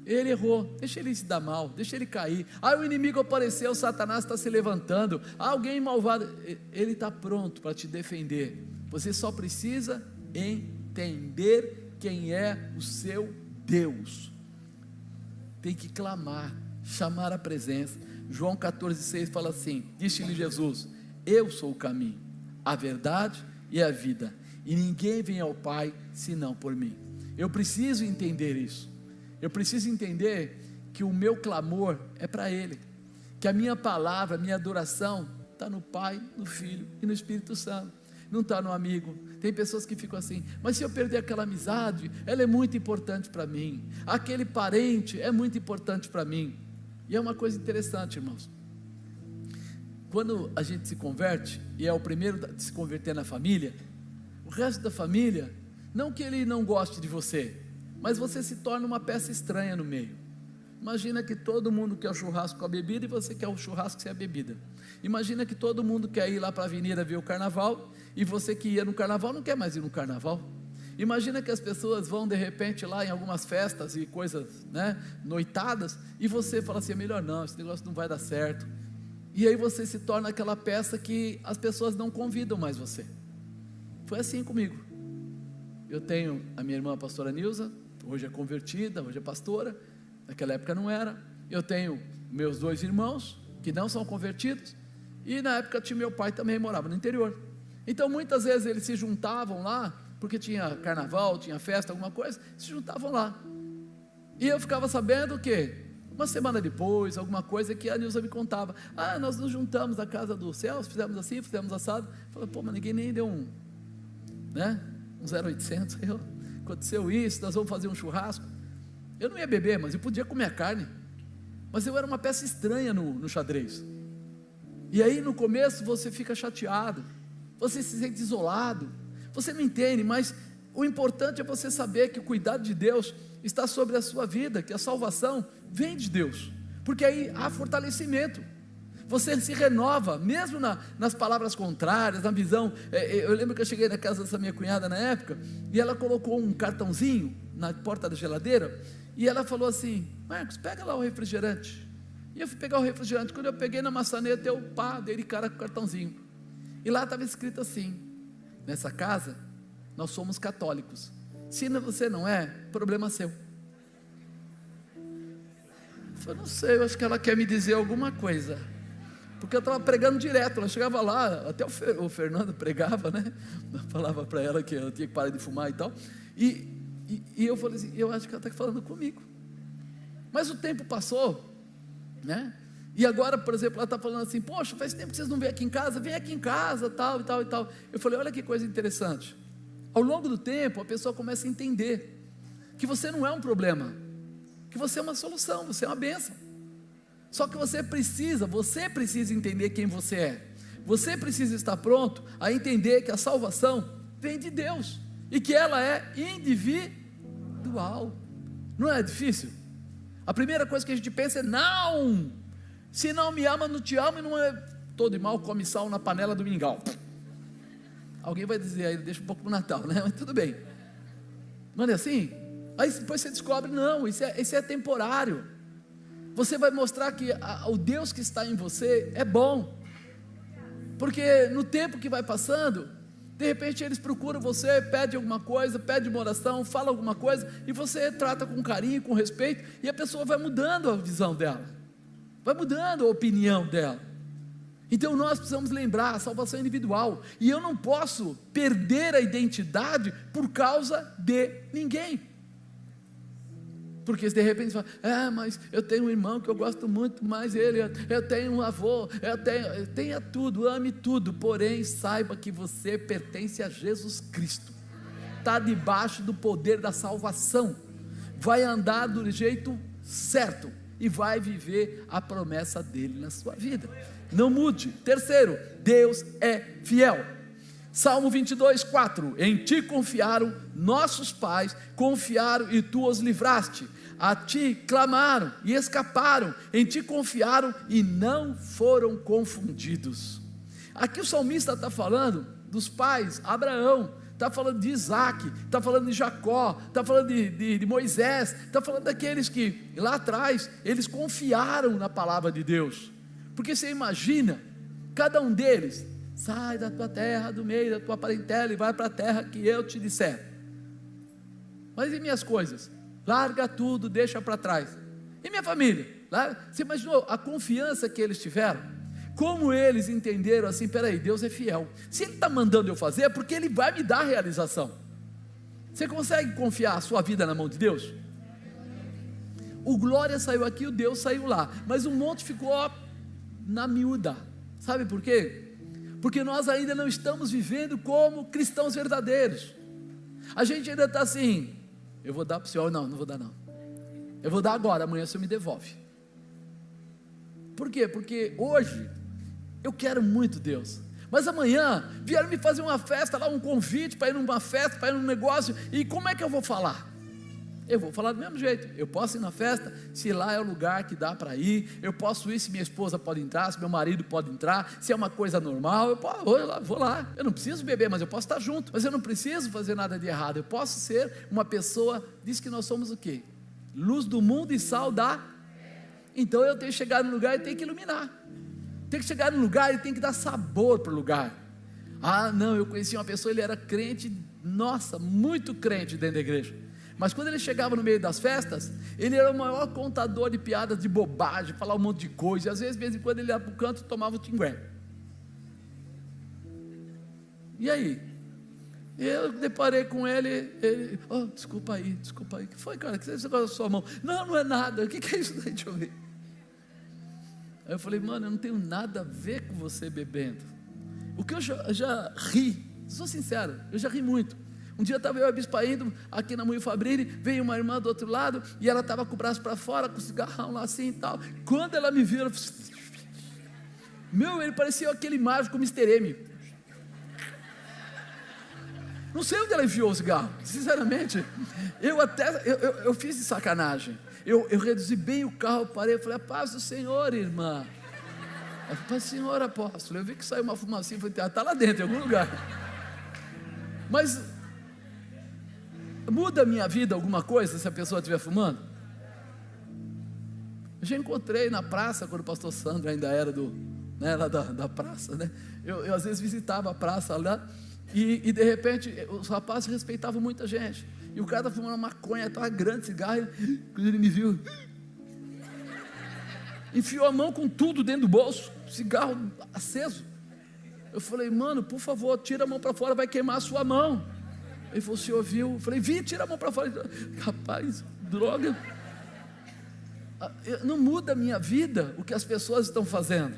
ele errou, deixa ele se dar mal, deixa ele cair, o inimigo apareceu, Satanás está se levantando, alguém malvado, Ele está pronto para te defender. Você só precisa entender quem é o seu Deus. Tem que clamar, chamar a presença. João 14,6 fala assim: disse-lhe Jesus: eu sou o caminho, a verdade e a vida, e ninguém vem ao Pai senão por mim. Eu preciso entender isso. Eu preciso entender que o meu clamor é para Ele, que a minha palavra, a minha adoração está no Pai, no Filho e no Espírito Santo, não está no amigo. Tem pessoas que ficam assim: mas se eu perder aquela amizade, ela é muito importante para mim, aquele parente é muito importante para mim. E é uma coisa interessante, irmãos, quando a gente se converte, e é o primeiro a se converter na família, o resto da família, não que ele não goste de você, mas você se torna uma peça estranha no meio. Imagina que todo mundo quer o churrasco com a bebida e você quer o churrasco sem a bebida. Imagina que todo mundo quer ir lá para a avenida ver o carnaval e você que ia no carnaval não quer mais ir no carnaval. Imagina que as pessoas vão de repente lá em algumas festas e coisas, noitadas, e você fala assim: é melhor não, esse negócio não vai dar certo. E aí você se torna aquela peça que as pessoas não convidam mais você. Foi assim comigo. Eu tenho a minha irmã, a pastora Nilza, hoje é convertida, hoje é pastora, naquela época não era. Eu tenho meus 2 irmãos, que não são convertidos, e na época tinha meu pai também, morava no interior. Então muitas vezes eles se juntavam lá, porque tinha carnaval, tinha festa, alguma coisa, se juntavam lá. E eu ficava sabendo que, uma semana depois, alguma coisa que a Nilza me contava: nós nos juntamos na casa do Celso, fizemos assim, fizemos assado. Eu falei: mas ninguém nem deu um 0800, aconteceu isso, nós vamos fazer um churrasco. Eu não ia beber, mas eu podia comer a carne, mas eu era uma peça estranha no xadrez. E aí no começo você fica chateado, você se sente isolado, você não entende, mas o importante é você saber que o cuidado de Deus está sobre a sua vida, que a salvação vem de Deus, porque aí há fortalecimento. Você se renova, mesmo nas palavras contrárias, na visão. Eu lembro que eu cheguei na casa dessa minha cunhada na época, e ela colocou um cartãozinho na porta da geladeira, e ela falou assim: Marcos, pega lá o refrigerante. E eu fui pegar o refrigerante, quando eu peguei na maçaneta, eu dei de cara com o cartãozinho, e lá estava escrito assim: nessa casa, nós somos católicos, se você não é, problema seu. Eu falei: não sei, eu acho que ela quer me dizer alguma coisa, porque eu estava pregando direto. Ela chegava lá, até o Fernando pregava, eu falava para ela que eu tinha que parar de fumar e tal, e eu falei assim: eu acho que ela está falando comigo. Mas o tempo passou, e agora, por exemplo, ela está falando assim: poxa, faz tempo que vocês não vêm aqui em casa, vem aqui em casa, tal e tal e tal. Eu falei: olha que coisa interessante, ao longo do tempo a pessoa começa a entender que você não é um problema, que você é uma solução, você é uma bênção. Só que você precisa entender quem você é. Você precisa estar pronto a entender que a salvação vem de Deus e que ela é individual. Não é difícil? A primeira coisa que a gente pensa é: não, se não me ama, não te amo, e não é todo mal come sal na panela do mingau. Alguém vai dizer aí, deixa um pouco para o Natal, mas tudo bem. Não é assim? Aí depois você descobre: não, isso é temporário. Você vai mostrar que o Deus que está em você é bom, porque no tempo que vai passando, de repente eles procuram você, pede alguma coisa, pede uma oração, fala alguma coisa, e você trata com carinho, com respeito, e a pessoa vai mudando a visão dela, vai mudando a opinião dela. Então nós precisamos lembrar: a salvação é individual, e eu não posso perder a identidade por causa de ninguém. Porque se de repente você fala: mas eu tenho um irmão que eu gosto muito mais ele, eu tenho um avô, tenha tudo, ame tudo, porém saiba que você pertence a Jesus Cristo, está debaixo do poder da salvação, vai andar do jeito certo e vai viver a promessa dele na sua vida. Não mude. Terceiro, Deus é fiel. Salmo 22:4: em ti confiaram nossos pais, confiaram e tu os livraste, a ti clamaram e escaparam, em ti confiaram e não foram confundidos. Aqui o salmista está falando dos pais, Abraão, está falando de Isaac, está falando de Jacó, está falando de Moisés, está falando daqueles que lá atrás, eles confiaram na palavra de Deus. Porque você imagina, cada um deles, sai da tua terra, do meio da tua parentela e vai para a terra que eu te disser. Mas e minhas coisas? Larga tudo, deixa para trás. E minha família? Você imaginou a confiança que eles tiveram? Como eles entenderam assim, peraí, Deus é fiel. Se Ele está mandando eu fazer, é porque Ele vai me dar a realização. Você consegue confiar a sua vida na mão de Deus? O Glória saiu aqui, o Deus saiu lá, mas o monte ficou na miúda. Sabe por quê? Porque nós ainda não estamos vivendo como cristãos verdadeiros. A gente ainda está assim, eu vou dar para o senhor, não vou dar não. Eu vou dar agora, amanhã o senhor me devolve. Por quê? Porque hoje eu quero muito Deus, mas amanhã vieram me fazer uma festa lá, um convite para ir numa festa, para ir num negócio, e como é que eu vou falar? Eu vou falar do mesmo jeito. Eu posso ir na festa, se lá é o lugar que dá para ir, eu posso ir se minha esposa pode entrar, se meu marido pode entrar, se é uma coisa normal, eu vou lá, eu não preciso beber, mas eu posso estar junto, mas eu não preciso fazer nada de errado, eu posso ser uma pessoa, diz que nós somos o quê? Luz do mundo e sal da... Então eu tenho que chegar no lugar e tenho que iluminar, tem que chegar no lugar e tem que dar sabor para o lugar. Ah não, eu conheci uma pessoa, ele era crente, nossa, muito crente dentro da igreja, mas quando ele chegava no meio das festas, ele era o maior contador de piadas, de bobagem, falava um monte de coisa, e às vezes, de vez em quando ele ia para o canto e tomava o tingué. E aí? Eu deparei com ele, desculpa aí, o que foi, cara, que você colocou na sua mão? Não é nada, o que é isso daí, deixa eu ver. Aí eu falei, mano, eu não tenho nada a ver com você bebendo. O que eu já ri, sou sincero, eu já ri muito. Um dia estava eu e a bispa indo aqui na Moinho Fabrini, veio uma irmã do outro lado, e ela estava com o braço para fora, com o cigarrão lá assim e tal. Quando ela me viu, ele parecia aquele mágico Mr. M. Não sei onde ela enfiou o cigarro, sinceramente. Eu fiz de sacanagem. Eu reduzi bem o carro, parei, eu falei, a paz do Senhor, irmã. Eu falei, Senhor apóstolo, eu vi que saiu uma fumacinha, eu falei, está lá dentro, em algum lugar. Mas muda a minha vida alguma coisa se a pessoa estiver fumando? Eu já encontrei na praça, quando o pastor Sandro ainda era lá da praça, né? Eu às vezes visitava a praça lá, e de repente os rapazes respeitavam muita gente, e o cara estava fumando uma maconha, estava grande cigarro, quando ele me viu, enfiou a mão com tudo dentro do bolso, cigarro aceso. Eu falei, mano, por favor, tira a mão para fora, vai queimar a sua mão. Ele falou, o senhor viu? Eu falei, vi, tira a mão para fora. Rapaz, droga. Não muda a minha vida o que as pessoas estão fazendo.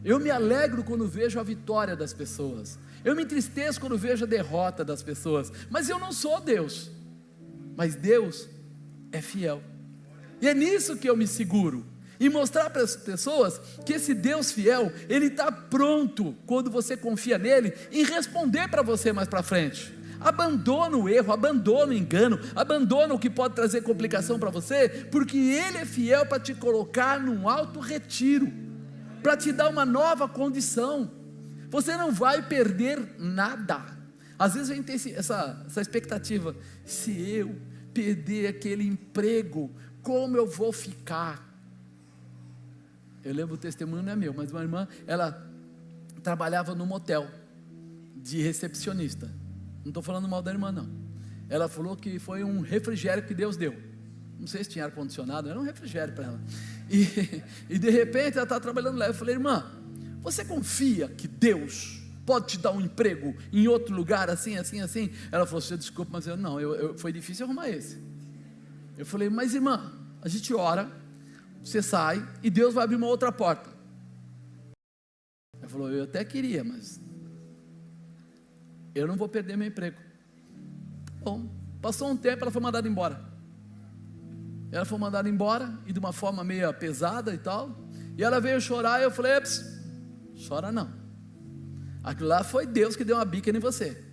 Eu me alegro quando vejo a vitória das pessoas, eu me entristeço quando vejo a derrota das pessoas, mas eu não sou Deus, mas Deus é fiel, e é nisso que eu me seguro, e mostrar para as pessoas que esse Deus fiel, Ele está pronto, quando você confia nele, em responder para você mais para frente. Abandona o erro, abandona o engano, abandona o que pode trazer complicação para você, porque Ele é fiel para te colocar num alto retiro, para te dar uma nova condição. Você não vai perder nada. Às vezes a gente tem essa expectativa, se eu perder aquele emprego, como eu vou ficar? Eu lembro, o testemunho não é meu, mas uma irmã, ela trabalhava num motel de recepcionista. Não estou falando mal da irmã não. Ela falou que foi um refrigério que Deus deu. Não sei se tinha ar-condicionado, era um refrigério para ela. E de repente ela está trabalhando lá. Eu falei, irmã, você confia que Deus pode te dar um emprego em outro lugar, assim? Ela falou, você desculpa, mas foi difícil arrumar esse. Eu falei, mas irmã, a gente ora, você sai e Deus vai abrir uma outra porta. Ela falou, eu até queria, mas eu não vou perder meu emprego. Bom, passou um tempo, ela foi mandada embora. Ela foi mandada embora, e de uma forma meio pesada e tal, e ela veio chorar, e eu falei, chora não, aquilo lá foi Deus que deu uma bica em você,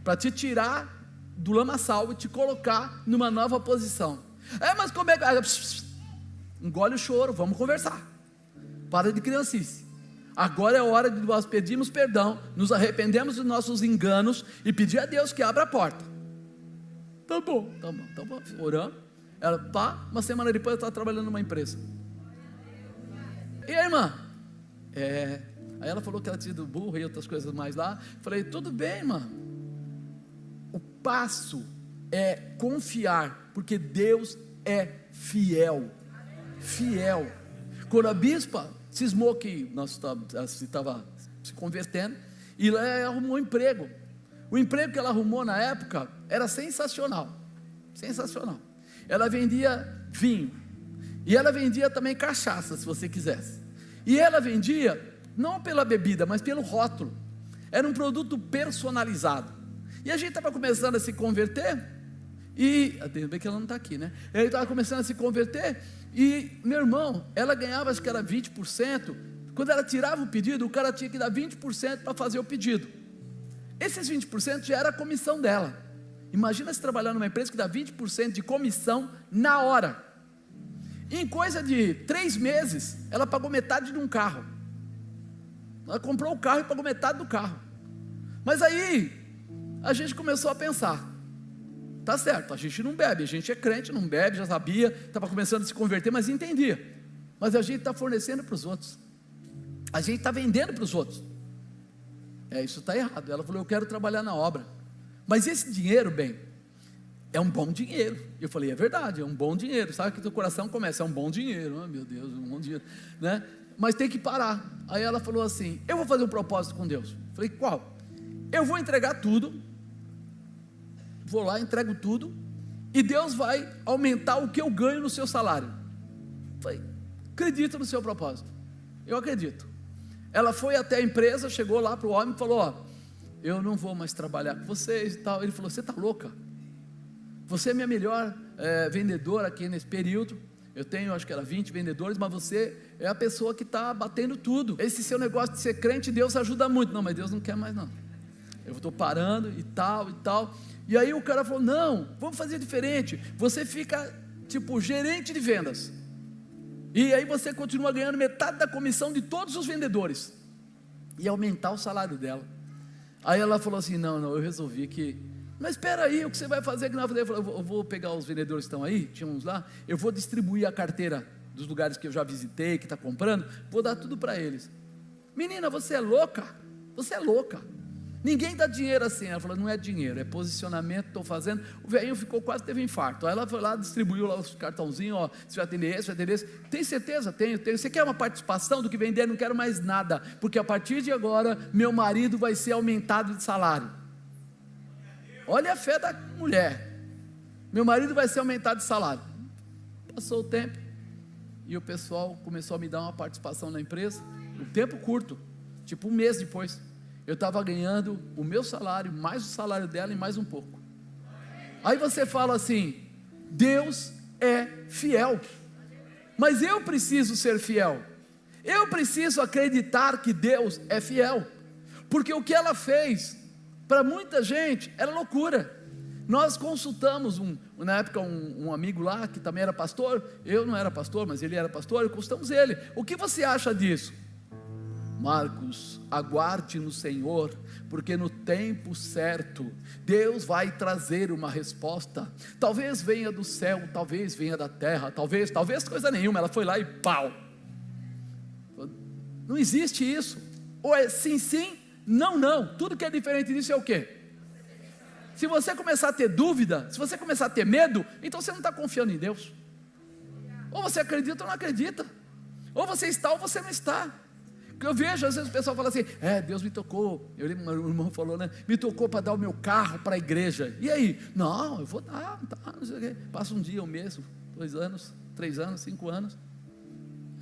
para te tirar do lamaçal e te colocar numa nova posição. Mas como é que... engole o choro, vamos conversar. Para de criancice. Agora é hora de nós pedirmos perdão, nos arrependemos dos nossos enganos e pedir a Deus que abra a porta. Tá bom. Orando. Ela, uma semana depois eu estava trabalhando numa empresa. E a irmã? Aí ela falou que ela tinha sido burra e outras coisas mais lá. Falei, tudo bem, irmã. O passo é confiar, porque Deus é fiel. Fiel. Quando a bispa cismou que ela estava se convertendo, e ela arrumou um emprego. O emprego que ela arrumou na época era sensacional. Sensacional. Ela vendia vinho, e ela vendia também cachaça, se você quisesse. E ela vendia não pela bebida, mas pelo rótulo. Era um produto personalizado. E a gente estava começando a se converter, e bem que ela não está aqui, né? Ele estava começando a se converter, e meu irmão, ela ganhava, acho que era 20%. Quando ela tirava o pedido, o cara tinha que dar 20% para fazer o pedido. Esses 20% já era a comissão dela. Imagina se trabalhar numa empresa que dá 20% de comissão na hora. Em coisa de 3 meses, ela pagou metade de um carro. Ela comprou o carro e pagou metade do carro. Mas aí, a gente começou a pensar, tá certo, a gente não bebe, a gente é crente, não bebe, já sabia, estava começando a se converter, mas entendia. Mas a gente está fornecendo para os outros, a gente está vendendo para os outros. Isso está errado. Ela falou, eu quero trabalhar na obra. Mas esse dinheiro, bem, é um bom dinheiro. Eu falei, é verdade, é um bom dinheiro. Sabe que teu coração começa, é um bom dinheiro. Meu Deus, um bom dinheiro, né? Mas tem que parar. Aí ela falou assim, eu vou fazer um propósito com Deus. Eu falei, qual? Eu vou entregar tudo, vou lá, entrego tudo, e Deus vai aumentar o que eu ganho no seu salário. Eu falei, acredito no seu propósito. Eu acredito. Ela foi até a empresa, chegou lá para o homem e falou, eu não vou mais trabalhar com vocês e tal. Ele falou, você está louca? Você é minha melhor vendedora aqui nesse período. Eu tenho, acho que era 20 vendedores, mas você é a pessoa que está batendo tudo. Esse seu negócio de ser crente, Deus ajuda muito. Não, mas Deus não quer mais não. Eu estou parando e tal e tal. E aí o cara falou, não, vamos fazer diferente. Você fica tipo gerente de vendas. E aí você continua ganhando metade da comissão de todos os vendedores. E aumentar o salário dela. Aí ela falou assim, não, eu resolvi que... Mas espera aí, o que você vai fazer? Que não vai fazer? Eu vou pegar os vendedores que estão aí, tinha uns lá, eu vou distribuir a carteira dos lugares que eu já visitei, que está comprando, vou dar tudo para eles. Menina, você é louca? Você é louca. Ninguém dá dinheiro assim. Ela falou, não é dinheiro, é posicionamento, estou fazendo. O velhinho ficou, quase teve infarto. Aí ela foi lá, distribuiu lá os cartãozinhos, você vai atender esse, vai atender esse. Tem certeza? Tenho. Você quer uma participação do que vender? Não quero mais nada, porque a partir de agora, meu marido vai ser aumentado de salário. Olha a fé da mulher. Meu marido vai ser aumentado de salário. Passou o tempo, e o pessoal começou a me dar uma participação na empresa, um tempo curto, tipo um mês depois. Eu estava ganhando o meu salário, mais o salário dela e mais um pouco. Aí você fala assim, Deus é fiel, mas eu preciso ser fiel, eu preciso acreditar que Deus é fiel, porque o que ela fez, para muita gente, era loucura. Nós consultamos, na época, um amigo lá, que também era pastor, eu não era pastor, mas ele era pastor, e consultamos ele, o que você acha disso? Marcos, aguarde no Senhor, porque no tempo certo, Deus vai trazer uma resposta, talvez venha do céu, talvez venha da terra, talvez coisa nenhuma, ela foi lá e pau, não existe isso, ou é sim, sim, não, não, tudo que é diferente disso é o quê? Se você começar a ter dúvida, se você começar a ter medo, então você não está confiando em Deus, ou você acredita ou não acredita, ou você está ou você não está. Eu vejo, às vezes o pessoal fala assim, Deus me tocou, o irmão falou, né, me tocou para dar o meu carro para a igreja, e aí? Não, eu vou dar, não sei o quê. Passa um dia, um mês, 2 anos, 3 anos, 5 anos,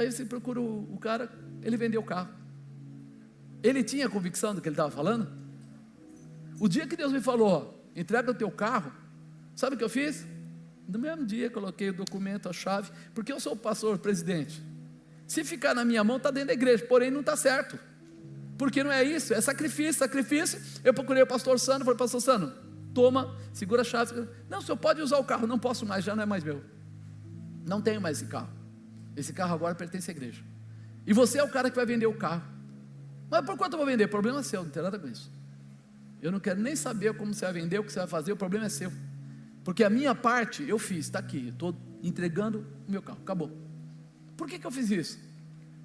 aí você procura o cara, ele vendeu o carro, ele tinha convicção do que ele estava falando? O dia que Deus me falou, entrega o teu carro, sabe o que eu fiz? No mesmo dia coloquei o documento, a chave, porque eu sou o pastor, presidente. Se ficar na minha mão, está dentro da igreja, porém não está certo, porque não é isso, é sacrifício. Eu procurei o pastor Sano, falei, pastor Sano, toma, segura a chave. Não, o senhor pode usar o carro, não posso mais, já não é mais meu. Não tenho mais esse carro agora pertence à igreja, e você é o cara que vai vender o carro. Mas por quanto eu vou vender? O problema é seu, não tem nada com isso. Eu não quero nem saber como você vai vender, o que você vai fazer, o problema é seu, porque a minha parte eu fiz, está aqui, eu estou entregando o meu carro, acabou. Por que eu fiz isso?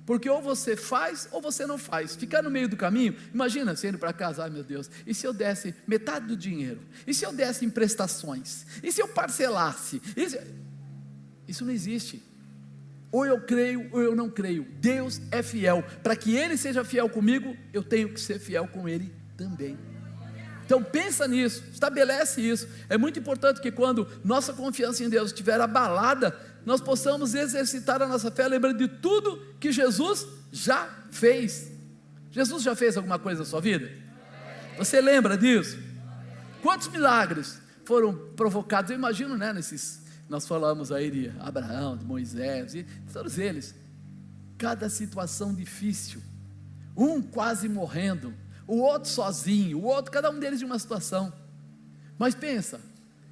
Porque ou você faz ou você não faz. Ficar no meio do caminho, imagina você indo para casa, ai meu Deus, e se eu desse metade do dinheiro? E se eu desse em prestações? E se eu parcelasse? Isso não existe. Ou eu creio ou eu não creio. Deus é fiel. Para que Ele seja fiel comigo, eu tenho que ser fiel com Ele também. Então pensa nisso, estabelece isso. É muito importante que quando nossa confiança em Deus estiver abalada, nós possamos exercitar a nossa fé, lembrando de tudo que Jesus já fez. Jesus já fez alguma coisa na sua vida? Você lembra disso? Quantos milagres foram provocados? Eu imagino, né, nós falamos aí de Abraão, de Moisés, e todos eles. Cada situação difícil, um quase morrendo, o outro sozinho, o outro, cada um deles de uma situação. Mas pensa,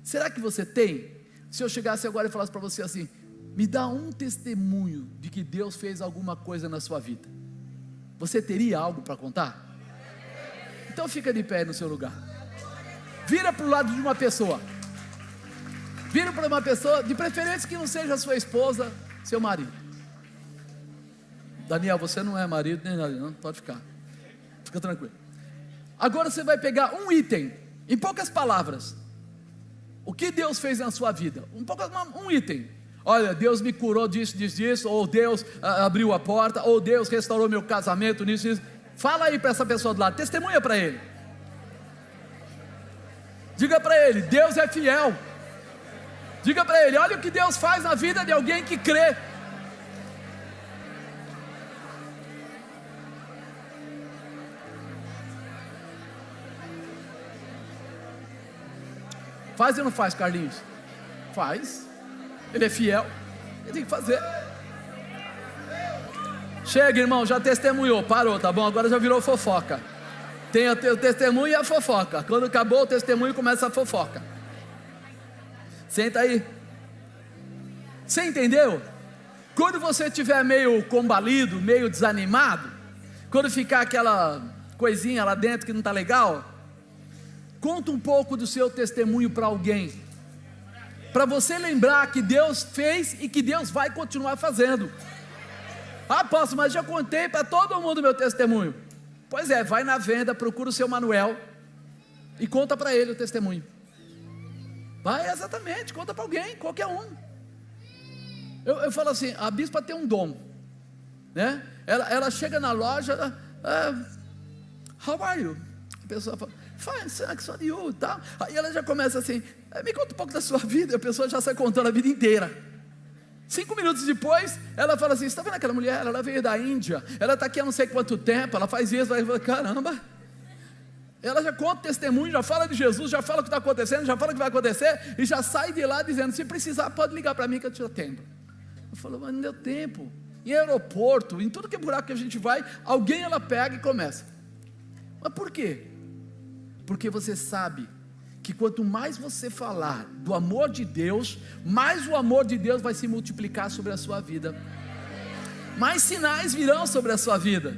será que você tem? Se eu chegasse agora e falasse para você assim, me dá um testemunho de que Deus fez alguma coisa na sua vida, você teria algo para contar? Então fica de pé no seu lugar, vira para o lado de uma pessoa, vira para uma pessoa, de preferência que não seja sua esposa, seu marido. Daniel, você não é marido nem nada, não, pode ficar, fica tranquilo. Agora você vai pegar um item, em poucas palavras, o que Deus fez na sua vida, um item. Olha, Deus me curou disso, ou Deus abriu a porta, ou Deus restaurou meu casamento, nisso. Fala aí para essa pessoa do lado, testemunha para ele, diga para ele, Deus é fiel. Diga para ele, olha o que Deus faz na vida de alguém que crê. Faz ou não faz, Carlinhos? Faz. Ele é fiel, ele tem que fazer. Chega, irmão, já testemunhou, parou, tá bom? Agora já virou fofoca. Tem o testemunho e a fofoca. Quando acabou o testemunho, começa a fofoca. Senta aí. Você entendeu? Quando você estiver meio combalido, meio desanimado, quando ficar aquela coisinha lá dentro que não está legal, conta um pouco do seu testemunho para alguém, para você lembrar que Deus fez e que Deus vai continuar fazendo. Ah, apóstolo, mas já contei para todo mundo o meu testemunho. Pois é, vai na venda, procura o seu Manuel e conta para ele o testemunho. Vai, exatamente, conta para alguém, qualquer um. Eu falo assim, a bispa tem um dom, né? Ela chega na loja, how are you? A pessoa fala, fine, thanks, how are you? E tal. Aí ela já começa assim, me conta um pouco da sua vida. A pessoa já sai contando a vida inteira. 5 minutos depois, ela fala assim, você está vendo aquela mulher? Ela veio da Índia, ela está aqui há não sei quanto tempo, ela faz isso, vai, caramba. Ela já conta o testemunho, já fala de Jesus, já fala o que está acontecendo, já fala o que vai acontecer, e já sai de lá dizendo, se precisar pode ligar para mim que eu te atendo. Eu falo, mas não deu tempo. Em aeroporto, em tudo que é buraco que a gente vai, alguém ela pega e começa. Mas por quê? Porque você sabe que quanto mais você falar do amor de Deus, mais o amor de Deus vai se multiplicar sobre a sua vida, mais sinais virão sobre a sua vida.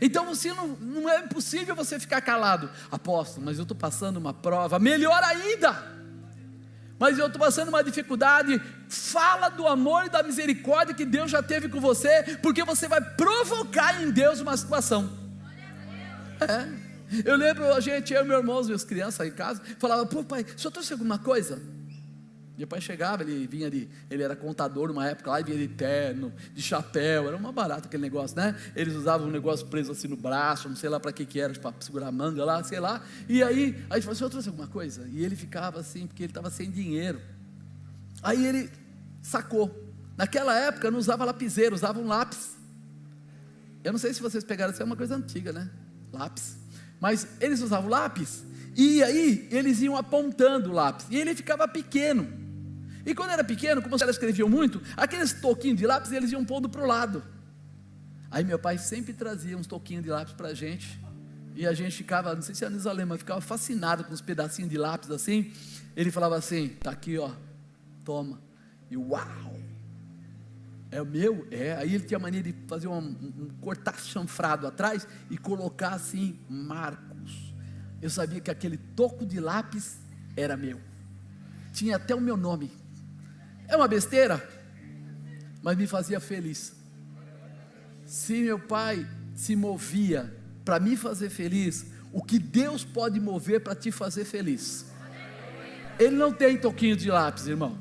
Então você não é impossível você ficar calado. Apóstolo, mas eu estou passando uma prova, melhor ainda, mas eu estou passando uma dificuldade. Fala do amor e da misericórdia que Deus já teve com você, porque você vai provocar em Deus uma situação. Eu lembro, eu e meu irmão, as crianças em casa, falava, pô pai, o senhor trouxe alguma coisa? Meu pai chegava, ele era contador numa época lá, e vinha de terno, de chapéu, era uma barata aquele negócio, né? Eles usavam um negócio preso assim no braço, não sei lá para que era, para segurar a manga lá, sei lá. E aí a gente falou, o senhor trouxe alguma coisa? E ele ficava assim, porque ele estava sem dinheiro. Aí ele sacou. Naquela época não usava lapiseira, usava um lápis. Eu não sei se vocês pegaram, isso é uma coisa antiga, né? Lápis. Mas eles usavam lápis, e aí eles iam apontando o lápis, e ele ficava pequeno. E quando era pequeno, como eles escreviam muito, aqueles toquinhos de lápis eles iam pondo para o lado. Aí meu pai sempre trazia uns toquinhos de lápis para a gente, e a gente ficava, não sei se a Nisa lembra, ficava fascinado com uns pedacinhos de lápis assim. Ele falava assim, tá aqui ó, toma, e uau, É o meu? É. Aí ele tinha mania de fazer um cortar chanfrado atrás e colocar assim, Marcos. Eu sabia que aquele toco de lápis era meu. Tinha até o meu nome. É uma besteira, mas me fazia feliz. Se meu pai se movia para me fazer feliz, o que Deus pode mover para te fazer feliz? Ele não tem toquinho de lápis, irmão,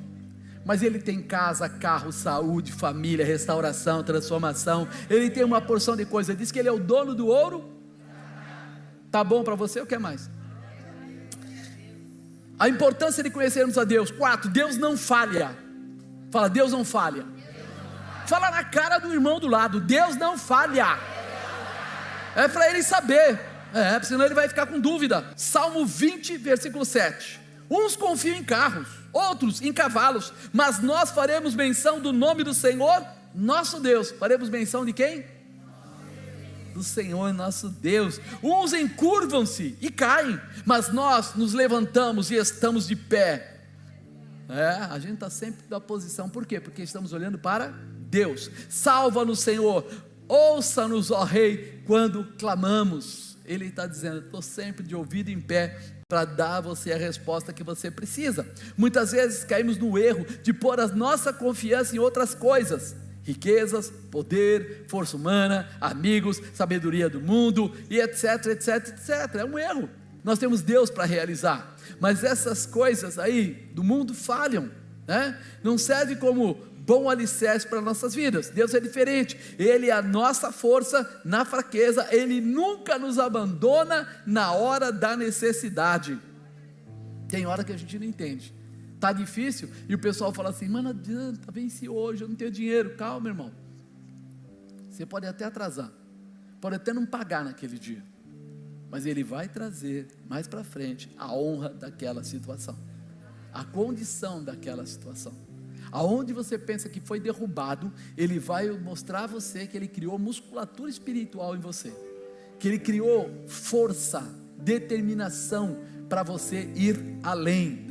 mas ele tem casa, carro, saúde, família, restauração, transformação. Ele tem uma porção de coisa. Diz que ele é o dono do ouro. Tá bom para você ou quer mais? A importância de conhecermos a Deus. 4, Deus não falha. Fala, Deus não falha. Fala na cara do irmão do lado, Deus não falha. É para ele saber, senão ele vai ficar com dúvida. Salmo 20, versículo 7. Uns confiam em carros, outros em cavalos, mas nós faremos menção do nome do Senhor, nosso Deus. Faremos menção de quem? Do Senhor nosso Deus. Uns encurvam-se e caem, mas nós nos levantamos e estamos de pé. A gente está sempre da posição. Por quê? Porque estamos olhando para Deus. Salva-nos, Senhor, ouça-nos, ó Rei, quando clamamos. Ele está dizendo, estou sempre de ouvido em pé, para dar a você a resposta que você precisa. Muitas vezes caímos no erro de pôr a nossa confiança em outras coisas, riquezas, poder, força humana, amigos, sabedoria do mundo, e etc, etc, etc, é um erro. Nós temos Deus para realizar, mas essas coisas aí do mundo falham, não serve como bom alicerce para nossas vidas. Deus é diferente, Ele é a nossa força na fraqueza, Ele nunca nos abandona na hora da necessidade. Tem hora que a gente não entende, está difícil, e o pessoal fala assim, mas não adianta, venci hoje, eu não tenho dinheiro. Calma, irmão, você pode até atrasar, pode até não pagar naquele dia, mas Ele vai trazer mais para frente a honra daquela situação, a condição daquela situação. Aonde você pensa que foi derrubado, Ele vai mostrar a você que Ele criou musculatura espiritual em você, que Ele criou força, determinação para você ir além,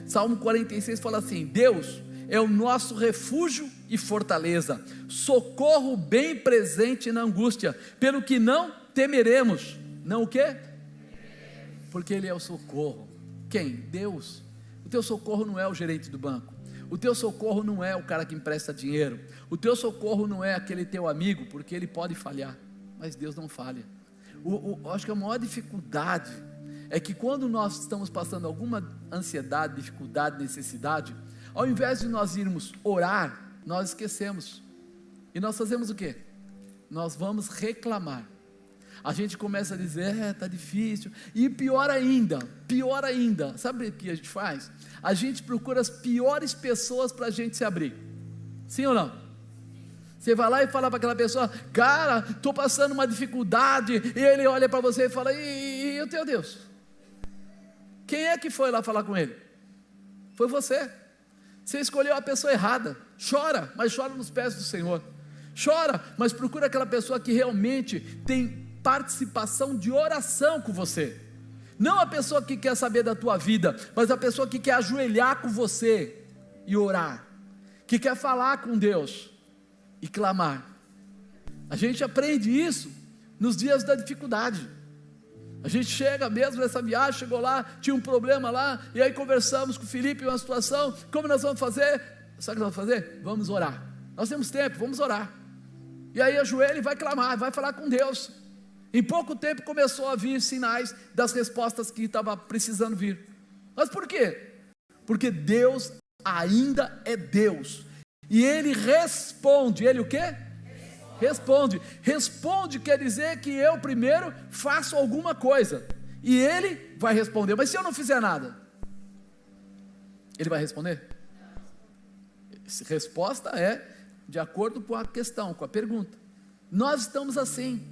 Salmo 46 fala assim, Deus é o nosso refúgio e fortaleza, socorro bem presente na angústia, pelo que não temeremos. Não o quê? Porque Ele é o socorro. Quem? Deus. O teu socorro não é o gerente do banco, o teu socorro não é o cara que empresta dinheiro, o teu socorro não é aquele teu amigo, porque ele pode falhar, mas Deus não falha. Acho que a maior dificuldade é que quando nós estamos passando alguma ansiedade, dificuldade, necessidade, ao invés de nós irmos orar, nós esquecemos, e nós fazemos o quê? Nós vamos reclamar. A gente começa a dizer, está difícil, e pior ainda, sabe o que a gente faz? A gente procura as piores pessoas para a gente se abrir, sim ou não? Você vai lá e fala para aquela pessoa, cara, estou passando uma dificuldade, e ele olha para você e fala, e o teu Deus? Quem é que foi lá falar com ele? Foi você. Você escolheu a pessoa errada. Chora, mas chora nos pés do Senhor. Chora, mas procura aquela pessoa que realmente tem participação de oração com você, não a pessoa que quer saber da tua vida, mas a pessoa que quer ajoelhar com você e orar, que quer falar com Deus e clamar. A gente aprende isso nos dias da dificuldade. A gente chega mesmo nessa viagem, chegou lá, tinha um problema lá, e aí conversamos com o Felipe, uma situação, como nós vamos fazer? Sabe o que nós vamos fazer? Vamos orar, nós temos tempo, vamos orar, e aí ajoelha e vai clamar, vai falar com Deus. Em pouco tempo começou a vir sinais das respostas que estava precisando vir. Mas por quê? Porque Deus ainda é Deus, e Ele responde. Ele o quê? Responde quer dizer que eu primeiro faço alguma coisa, e Ele vai responder. Mas se eu não fizer nada, Ele vai responder? Resposta é de acordo com a questão, com a pergunta. Nós estamos assim,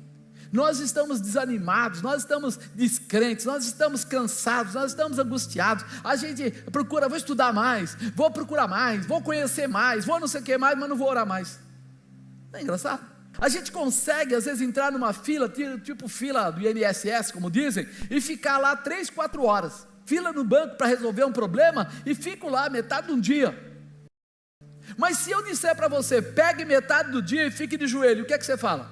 nós estamos desanimados, nós estamos descrentes, nós estamos cansados, nós estamos angustiados. A gente procura, vou estudar mais, vou procurar mais, vou conhecer mais, vou não sei o que mais, mas não vou orar mais. Não é engraçado? A gente consegue às vezes entrar numa fila, tipo fila do INSS, como dizem, e ficar lá 3, 4 horas, fila no banco para resolver um problema, e fico lá metade de um dia. Mas se eu disser para você, pegue metade do dia e fique de joelho, o que é que você fala?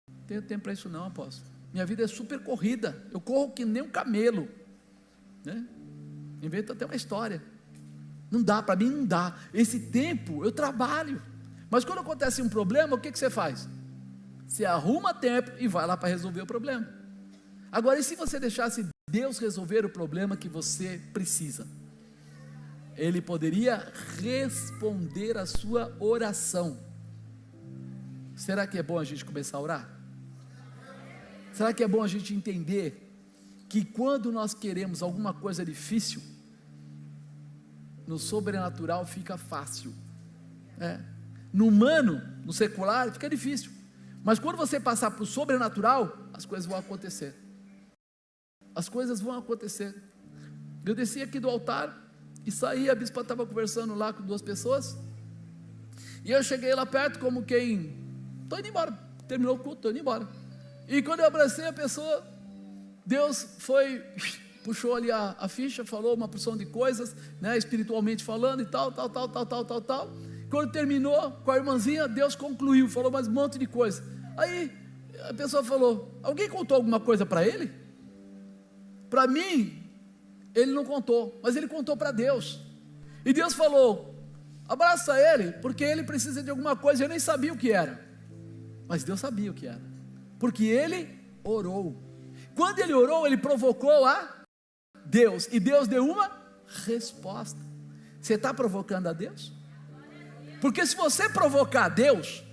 Não tenho tempo para isso não, apóstolo. Minha vida é super corrida, eu corro que nem um camelo, né? Inventa até uma história. Não dá, para mim não dá. Esse tempo eu trabalho. Mas quando acontece um problema, o que você faz? Você arruma tempo e vai lá para resolver o problema. Agora, e se você deixasse Deus resolver o problema que você precisa? Ele poderia responder a sua oração. Será que é bom a gente começar a orar? Será que é bom a gente entender que quando nós queremos alguma coisa difícil, no sobrenatural fica fácil, no humano, no secular fica difícil, mas quando você passar para o sobrenatural, as coisas vão acontecer. Eu desci aqui do altar e saí, a bispa estava conversando lá com 2 pessoas, e eu cheguei lá perto como quem, estou indo embora, terminou o culto, estou indo embora, e quando eu abracei a pessoa, Deus foi, puxou ali a ficha, falou uma porção de coisas, né, espiritualmente falando e tal, quando terminou com a irmãzinha, Deus concluiu, falou mais um monte de coisa. Aí a pessoa falou, alguém contou alguma coisa para ele? Para mim, ele não contou, mas ele contou para Deus, e Deus falou, abraça ele, porque ele precisa de alguma coisa, eu nem sabia o que era, mas Deus sabia o que era, porque ele orou. Quando ele orou, ele provocou a Deus, e Deus deu uma resposta. Você está provocando a Deus? Porque se você provocar a Deus,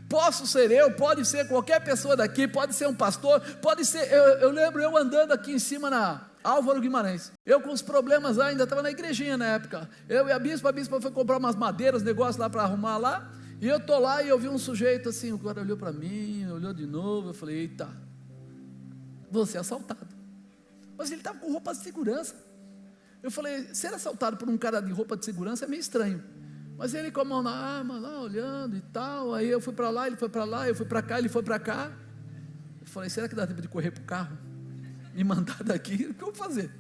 posso ser eu, pode ser qualquer pessoa daqui, pode ser um pastor, pode ser, eu lembro eu andando aqui em cima na Álvaro Guimarães, eu com os problemas lá, ainda estava na igrejinha na época, eu e a bispa foi comprar umas madeiras, negócio lá para arrumar lá, e eu estou lá e eu vi um sujeito assim, o cara olhou para mim, olhou de novo, eu falei, eita, vou ser assaltado. Mas ele estava com roupa de segurança. Eu falei, ser assaltado por um cara de roupa de segurança é meio estranho. Mas ele com a mão na arma, lá olhando e tal. Aí eu fui para lá, ele foi para lá, eu fui para cá, ele foi para cá. Eu falei, será que dá tempo de correr para o carro? Me mandar daqui, o que eu vou fazer?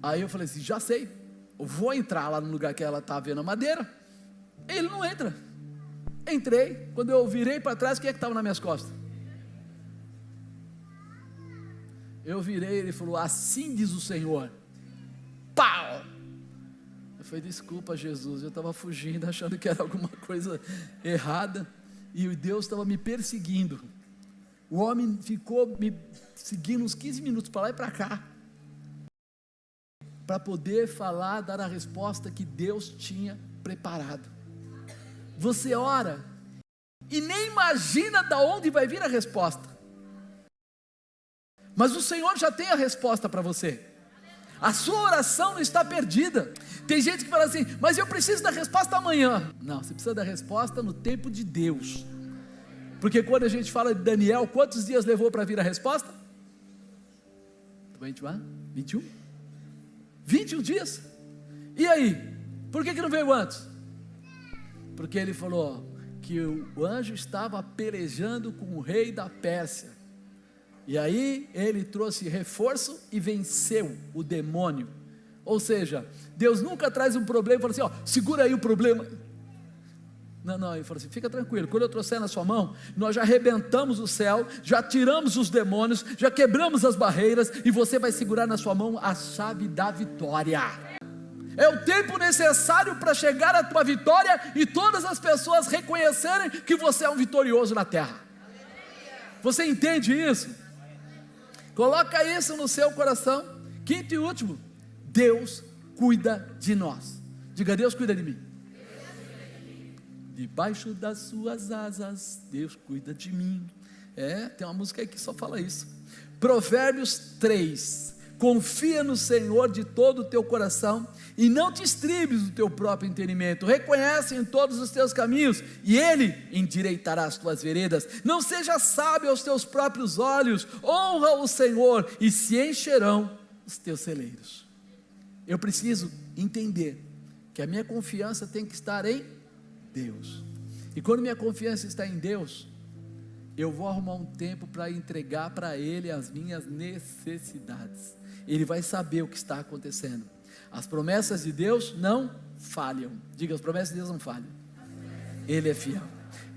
Aí eu falei assim, já sei, eu vou entrar lá no lugar que ela está vendo a madeira. Ele não entra. Entrei, quando eu virei para trás, quem é que estava nas minhas costas? Eu virei, ele falou, assim diz o Senhor. Pau! Eu falei, desculpa Jesus, eu estava fugindo, achando que era alguma coisa errada, e Deus estava me perseguindo. O homem ficou me seguindo uns 15 minutos para lá e para cá, para poder falar, dar a resposta que Deus tinha preparado. Você ora e nem imagina de onde vai vir a resposta, mas o Senhor já tem a resposta para você. A sua oração não está perdida. Tem gente que fala assim, mas eu preciso da resposta amanhã. Não, você precisa da resposta no tempo de Deus. Porque quando a gente fala de Daniel, quantos dias levou para vir a resposta? 21? 21 dias. E aí? Por que não veio antes? Porque ele falou que o anjo estava pelejando com o rei da Pérsia. E aí ele trouxe reforço e venceu o demônio. Ou seja, Deus nunca traz um problema e fala assim, ó, segura aí o problema. Não, ele falou assim, fica tranquilo, quando eu trouxer na sua mão, nós já arrebentamos o céu, já tiramos os demônios, já quebramos as barreiras, e você vai segurar na sua mão a chave da vitória. É o tempo necessário para chegar à tua vitória, e todas as pessoas reconhecerem que você é um vitorioso na terra. Você entende isso? Coloca isso no seu coração. Quinto e último, Deus cuida de nós. Diga, Deus cuida de mim. Debaixo das suas asas, Deus cuida de mim. Tem uma música aí que só fala isso. Provérbios 3. Confia no Senhor de todo o teu coração e não te estribes do teu próprio entendimento. Reconhece em todos os teus caminhos e Ele endireitará as tuas veredas. Não seja sábio aos teus próprios olhos. Honra o Senhor e se encherão os teus celeiros. Eu preciso entender que a minha confiança tem que estar em Deus. E quando minha confiança está em Deus, eu vou arrumar um tempo para entregar para Ele as minhas necessidades. Ele vai saber o que está acontecendo. As promessas de Deus não falham. Diga, as promessas de Deus não falham. Ele é fiel.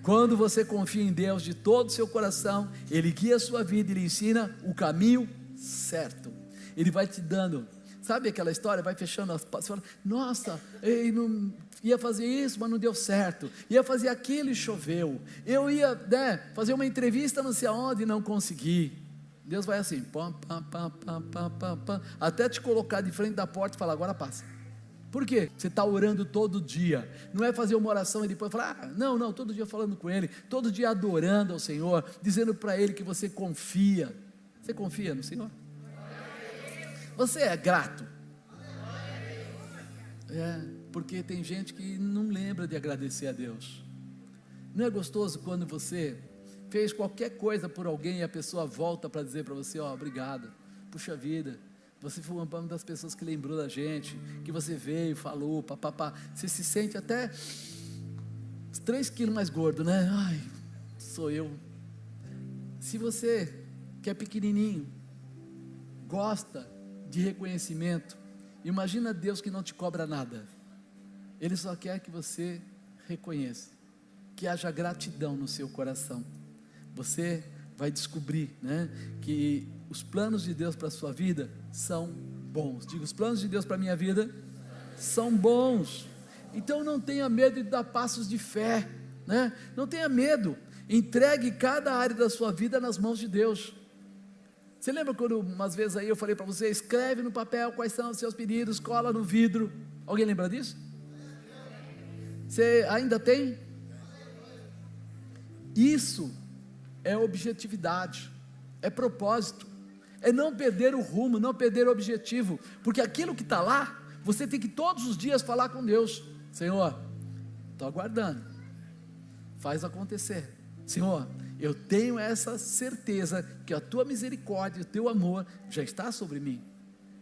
Quando você confia em Deus de todo o seu coração, Ele guia a sua vida e lhe ensina o caminho certo. Ele vai te dando, sabe aquela história, vai fechando as portas, fala, nossa, não ia fazer isso, mas não deu certo, ia fazer aquilo e choveu, eu ia fazer uma entrevista não sei aonde e não consegui. Deus vai assim, pam, pam, pam, pam, pam, pam, pam, até te colocar de frente da porta e falar, agora passa. Por quê? Você está orando todo dia, não é fazer uma oração e depois falar, não, todo dia falando com Ele, todo dia adorando ao Senhor, dizendo para Ele que você confia. Você confia no Senhor? Você é grato? Porque tem gente que não lembra de agradecer a Deus. Não é gostoso quando você fez qualquer coisa por alguém e a pessoa volta para dizer para você, obrigado, puxa vida, você foi uma das pessoas que lembrou da gente, que você veio, falou, papapá, você se sente até 3 quilos mais gordo, né? Ai, sou eu. Se você, que é pequenininho, gosta de reconhecimento, imagina Deus que não te cobra nada. Ele só quer que você reconheça, que haja gratidão no seu coração. Você vai descobrir, que os planos de Deus para a sua vida são bons. Diga, os planos de Deus para a minha vida são bons. Então não tenha medo de dar passos de fé, não tenha medo, entregue cada área da sua vida nas mãos de Deus. Você lembra quando umas vezes aí eu falei para você, escreve no papel quais são os seus pedidos, cola no vidro, alguém lembra disso? Você ainda tem? Isso é objetividade, é propósito, é não perder o rumo, não perder o objetivo, porque aquilo que está lá, você tem que todos os dias falar com Deus, Senhor, estou aguardando, faz acontecer, Senhor, eu tenho essa certeza que a tua misericórdia, o teu amor já está sobre mim,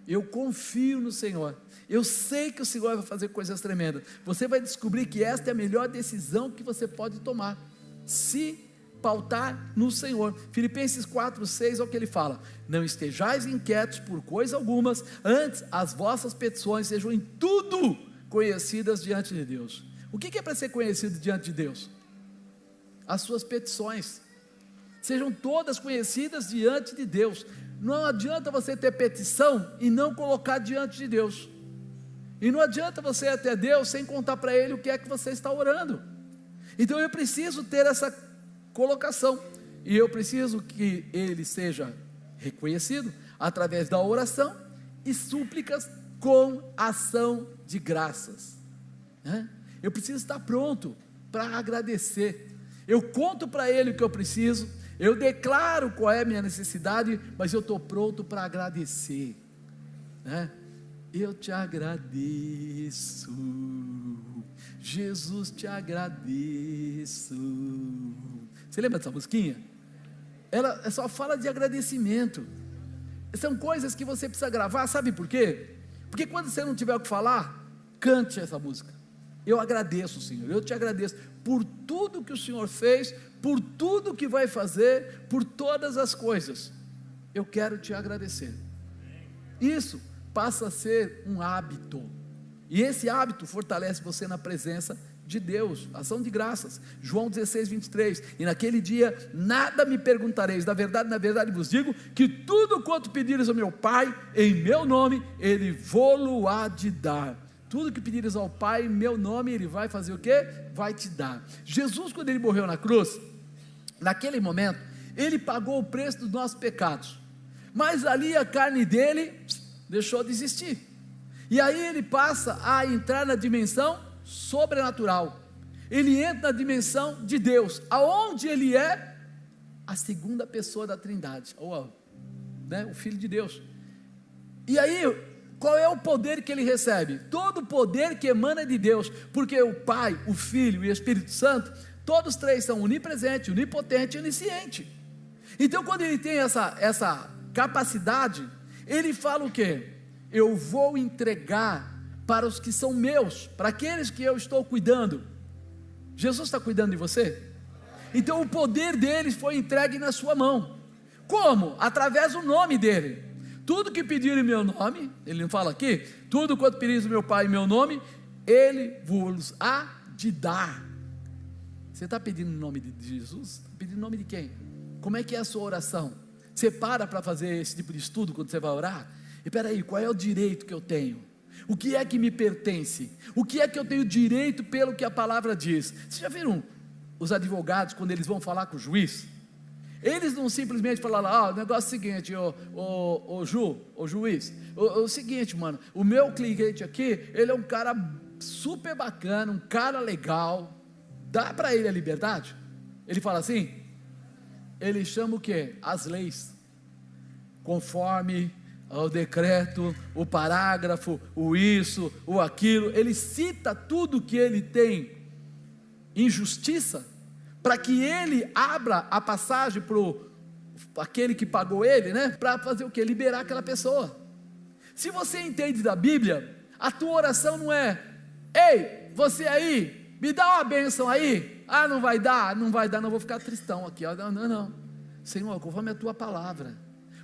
eu confio no Senhor, eu sei que o Senhor vai fazer coisas tremendas, você vai descobrir que esta é a melhor decisão que você pode tomar, se pautar no Senhor. Filipenses 4:6 é o que ele fala, não estejais inquietos por coisa algumas, antes as vossas petições sejam em tudo conhecidas diante de Deus. O que é para ser conhecido diante de Deus? As suas petições sejam todas conhecidas diante de Deus. Não adianta você ter petição e não colocar diante de Deus, e não adianta você ir até Deus sem contar para Ele o que é que você está orando. Então eu preciso ter essa colocação, e eu preciso que Ele seja reconhecido através da oração e súplicas com ação de graças, eu preciso estar pronto para agradecer, eu conto para Ele o que eu preciso, eu declaro qual é a minha necessidade, mas eu estou pronto para agradecer, eu te agradeço, Jesus, te agradeço. Você lembra dessa musiquinha? Ela só fala de agradecimento. São coisas que você precisa gravar, sabe por quê? Porque quando você não tiver o que falar, cante essa música. Eu agradeço, Senhor, eu te agradeço por tudo que o Senhor fez, por tudo que vai fazer, por todas as coisas. Eu quero te agradecer. Isso passa a ser um hábito, e esse hábito fortalece você na presença de Deus, ação de graças. João 16:23, e naquele dia nada me perguntareis, na verdade vos digo, que tudo quanto pedires ao meu Pai, em meu nome, Ele vô-lo há de dar. Tudo que pedires ao Pai, em meu nome, Ele vai fazer o quê? Vai te dar. Jesus, quando Ele morreu na cruz, naquele momento, Ele pagou o preço dos nossos pecados, mas ali a carne dele deixou de existir, e aí Ele passa a entrar na dimensão sobrenatural, Ele entra na dimensão de Deus, aonde Ele é a segunda pessoa da Trindade, ou o Filho de Deus. E aí, qual é o poder que Ele recebe? Todo o poder que emana de Deus, porque o Pai, o Filho e o Espírito Santo, todos três são onipresente, onipotente e onisciente. Então quando Ele tem essa capacidade, Ele fala o quê? Eu vou entregar para os que são meus, para aqueles que eu estou cuidando. Jesus está cuidando de você? Então o poder dele foi entregue na sua mão. Como? Através do nome dele. Tudo que pedir em meu nome, ele não fala aqui, tudo quanto pedires do meu Pai em meu nome, Ele vos há de dar. Você está pedindo em nome de Jesus? Está pedindo em nome de quem? Como é que é a sua oração? Você para fazer esse tipo de estudo quando você vai orar? E peraí, qual é o direito que eu tenho? O que é que me pertence? O que é que eu tenho direito pelo que a palavra diz? Vocês já viram os advogados quando eles vão falar com o juiz? Eles não simplesmente falam lá, o negócio é o seguinte, o juiz, o seguinte, mano, o meu cliente aqui, ele é um cara super bacana, um cara legal, dá para ele a liberdade? Ele fala assim? Ele chama o quê? As leis, conforme o decreto, o parágrafo, o isso, o aquilo, ele cita tudo que ele tem em justiça, para que ele abra a passagem para aquele que pagou ele, né? Para fazer o que? Liberar aquela pessoa. Se você entende da Bíblia, a tua oração não é: ei, você aí, me dá uma bênção aí. Ah, não vai dar, não vou ficar tristão aqui. Não. Senhor, conforme a tua palavra,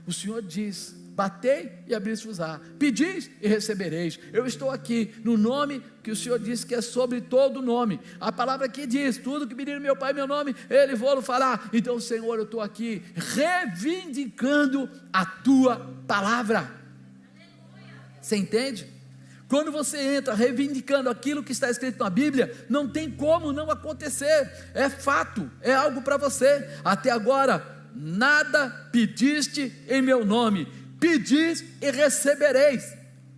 o Senhor diz: batei e abri-se-vos-á, pedis e recebereis. Eu estou aqui no nome que o Senhor disse que é sobre todo nome. A palavra aqui diz: tudo que pedir meu Pai em meu nome, Ele vou-lo fará. Então, Senhor, eu estou aqui reivindicando a tua palavra. Você entende? Quando você entra reivindicando aquilo que está escrito na Bíblia, não tem como não acontecer, é fato, é algo para você. Até agora nada pediste em meu nome, pedis e recebereis.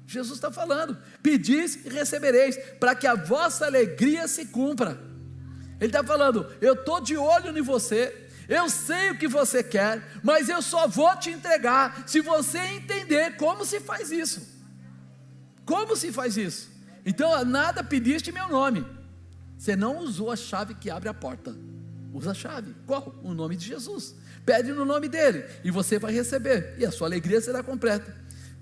Jesus está falando, pedis e recebereis, para que a vossa alegria se cumpra. Ele está falando: eu estou de olho em você, eu sei o que você quer, mas eu só vou te entregar se você entender como se faz isso. Como se faz isso? Então, nada pediste em meu nome. Você não usou a chave que abre a porta. Usa a chave. Qual? O nome de Jesus. Pede no nome dele e você vai receber, e a sua alegria será completa.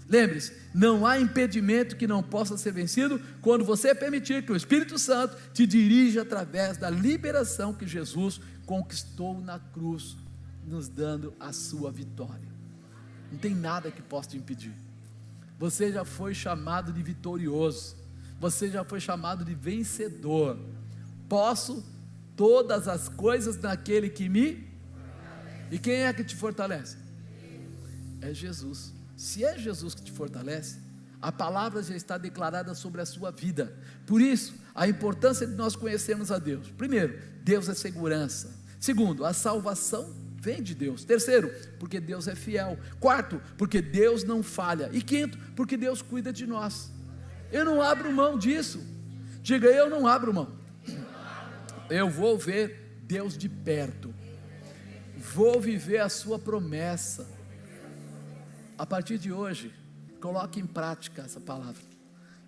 Lembre-se, não há impedimento que não possa ser vencido quando você permitir que o Espírito Santo te dirija através da liberação que Jesus conquistou na cruz, nos dando a sua vitória. Não tem nada que possa te impedir. Você já foi chamado de vitorioso, você já foi chamado de vencedor. Posso todas as coisas naquele que me... E quem é que te fortalece? É Jesus. Se é Jesus que te fortalece, a palavra já está declarada sobre a sua vida. Por isso, a importância de nós conhecermos a Deus. Primeiro, Deus é segurança. Segundo, a salvação vem de Deus. Terceiro, porque Deus é fiel. Quarto, porque Deus não falha. E quinto, porque Deus cuida de nós. Eu não abro mão disso. Diga: eu não abro mão. Eu vou ver Deus de perto. Vou viver a sua promessa. A partir de hoje, coloque em prática essa palavra.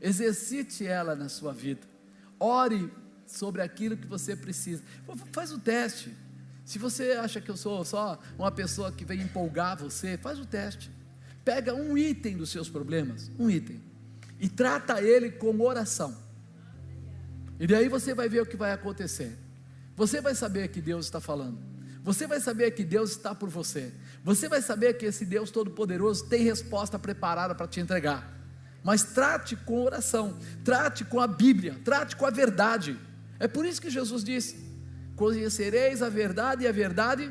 Exercite ela na sua vida. Ore sobre aquilo que você precisa. Faz o teste. Se você acha que eu sou só uma pessoa que vem empolgar você, faz o teste. Pega um item dos seus problemas, um item, e trata ele com oração. E daí você vai ver o que vai acontecer. Você vai saber que Deus está falando. Você vai saber que Deus está por você. Você vai saber que esse Deus Todo-Poderoso tem resposta preparada para te entregar. Mas trate com oração, trate com a Bíblia, trate com a verdade. É por isso que Jesus disse: conhecereis a verdade, e a verdade,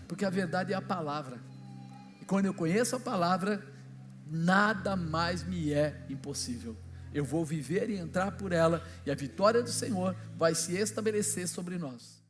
porque a verdade é a palavra. E quando eu conheço a palavra, nada mais me é impossível. Eu vou viver e entrar por ela, e a vitória do Senhor vai se estabelecer sobre nós.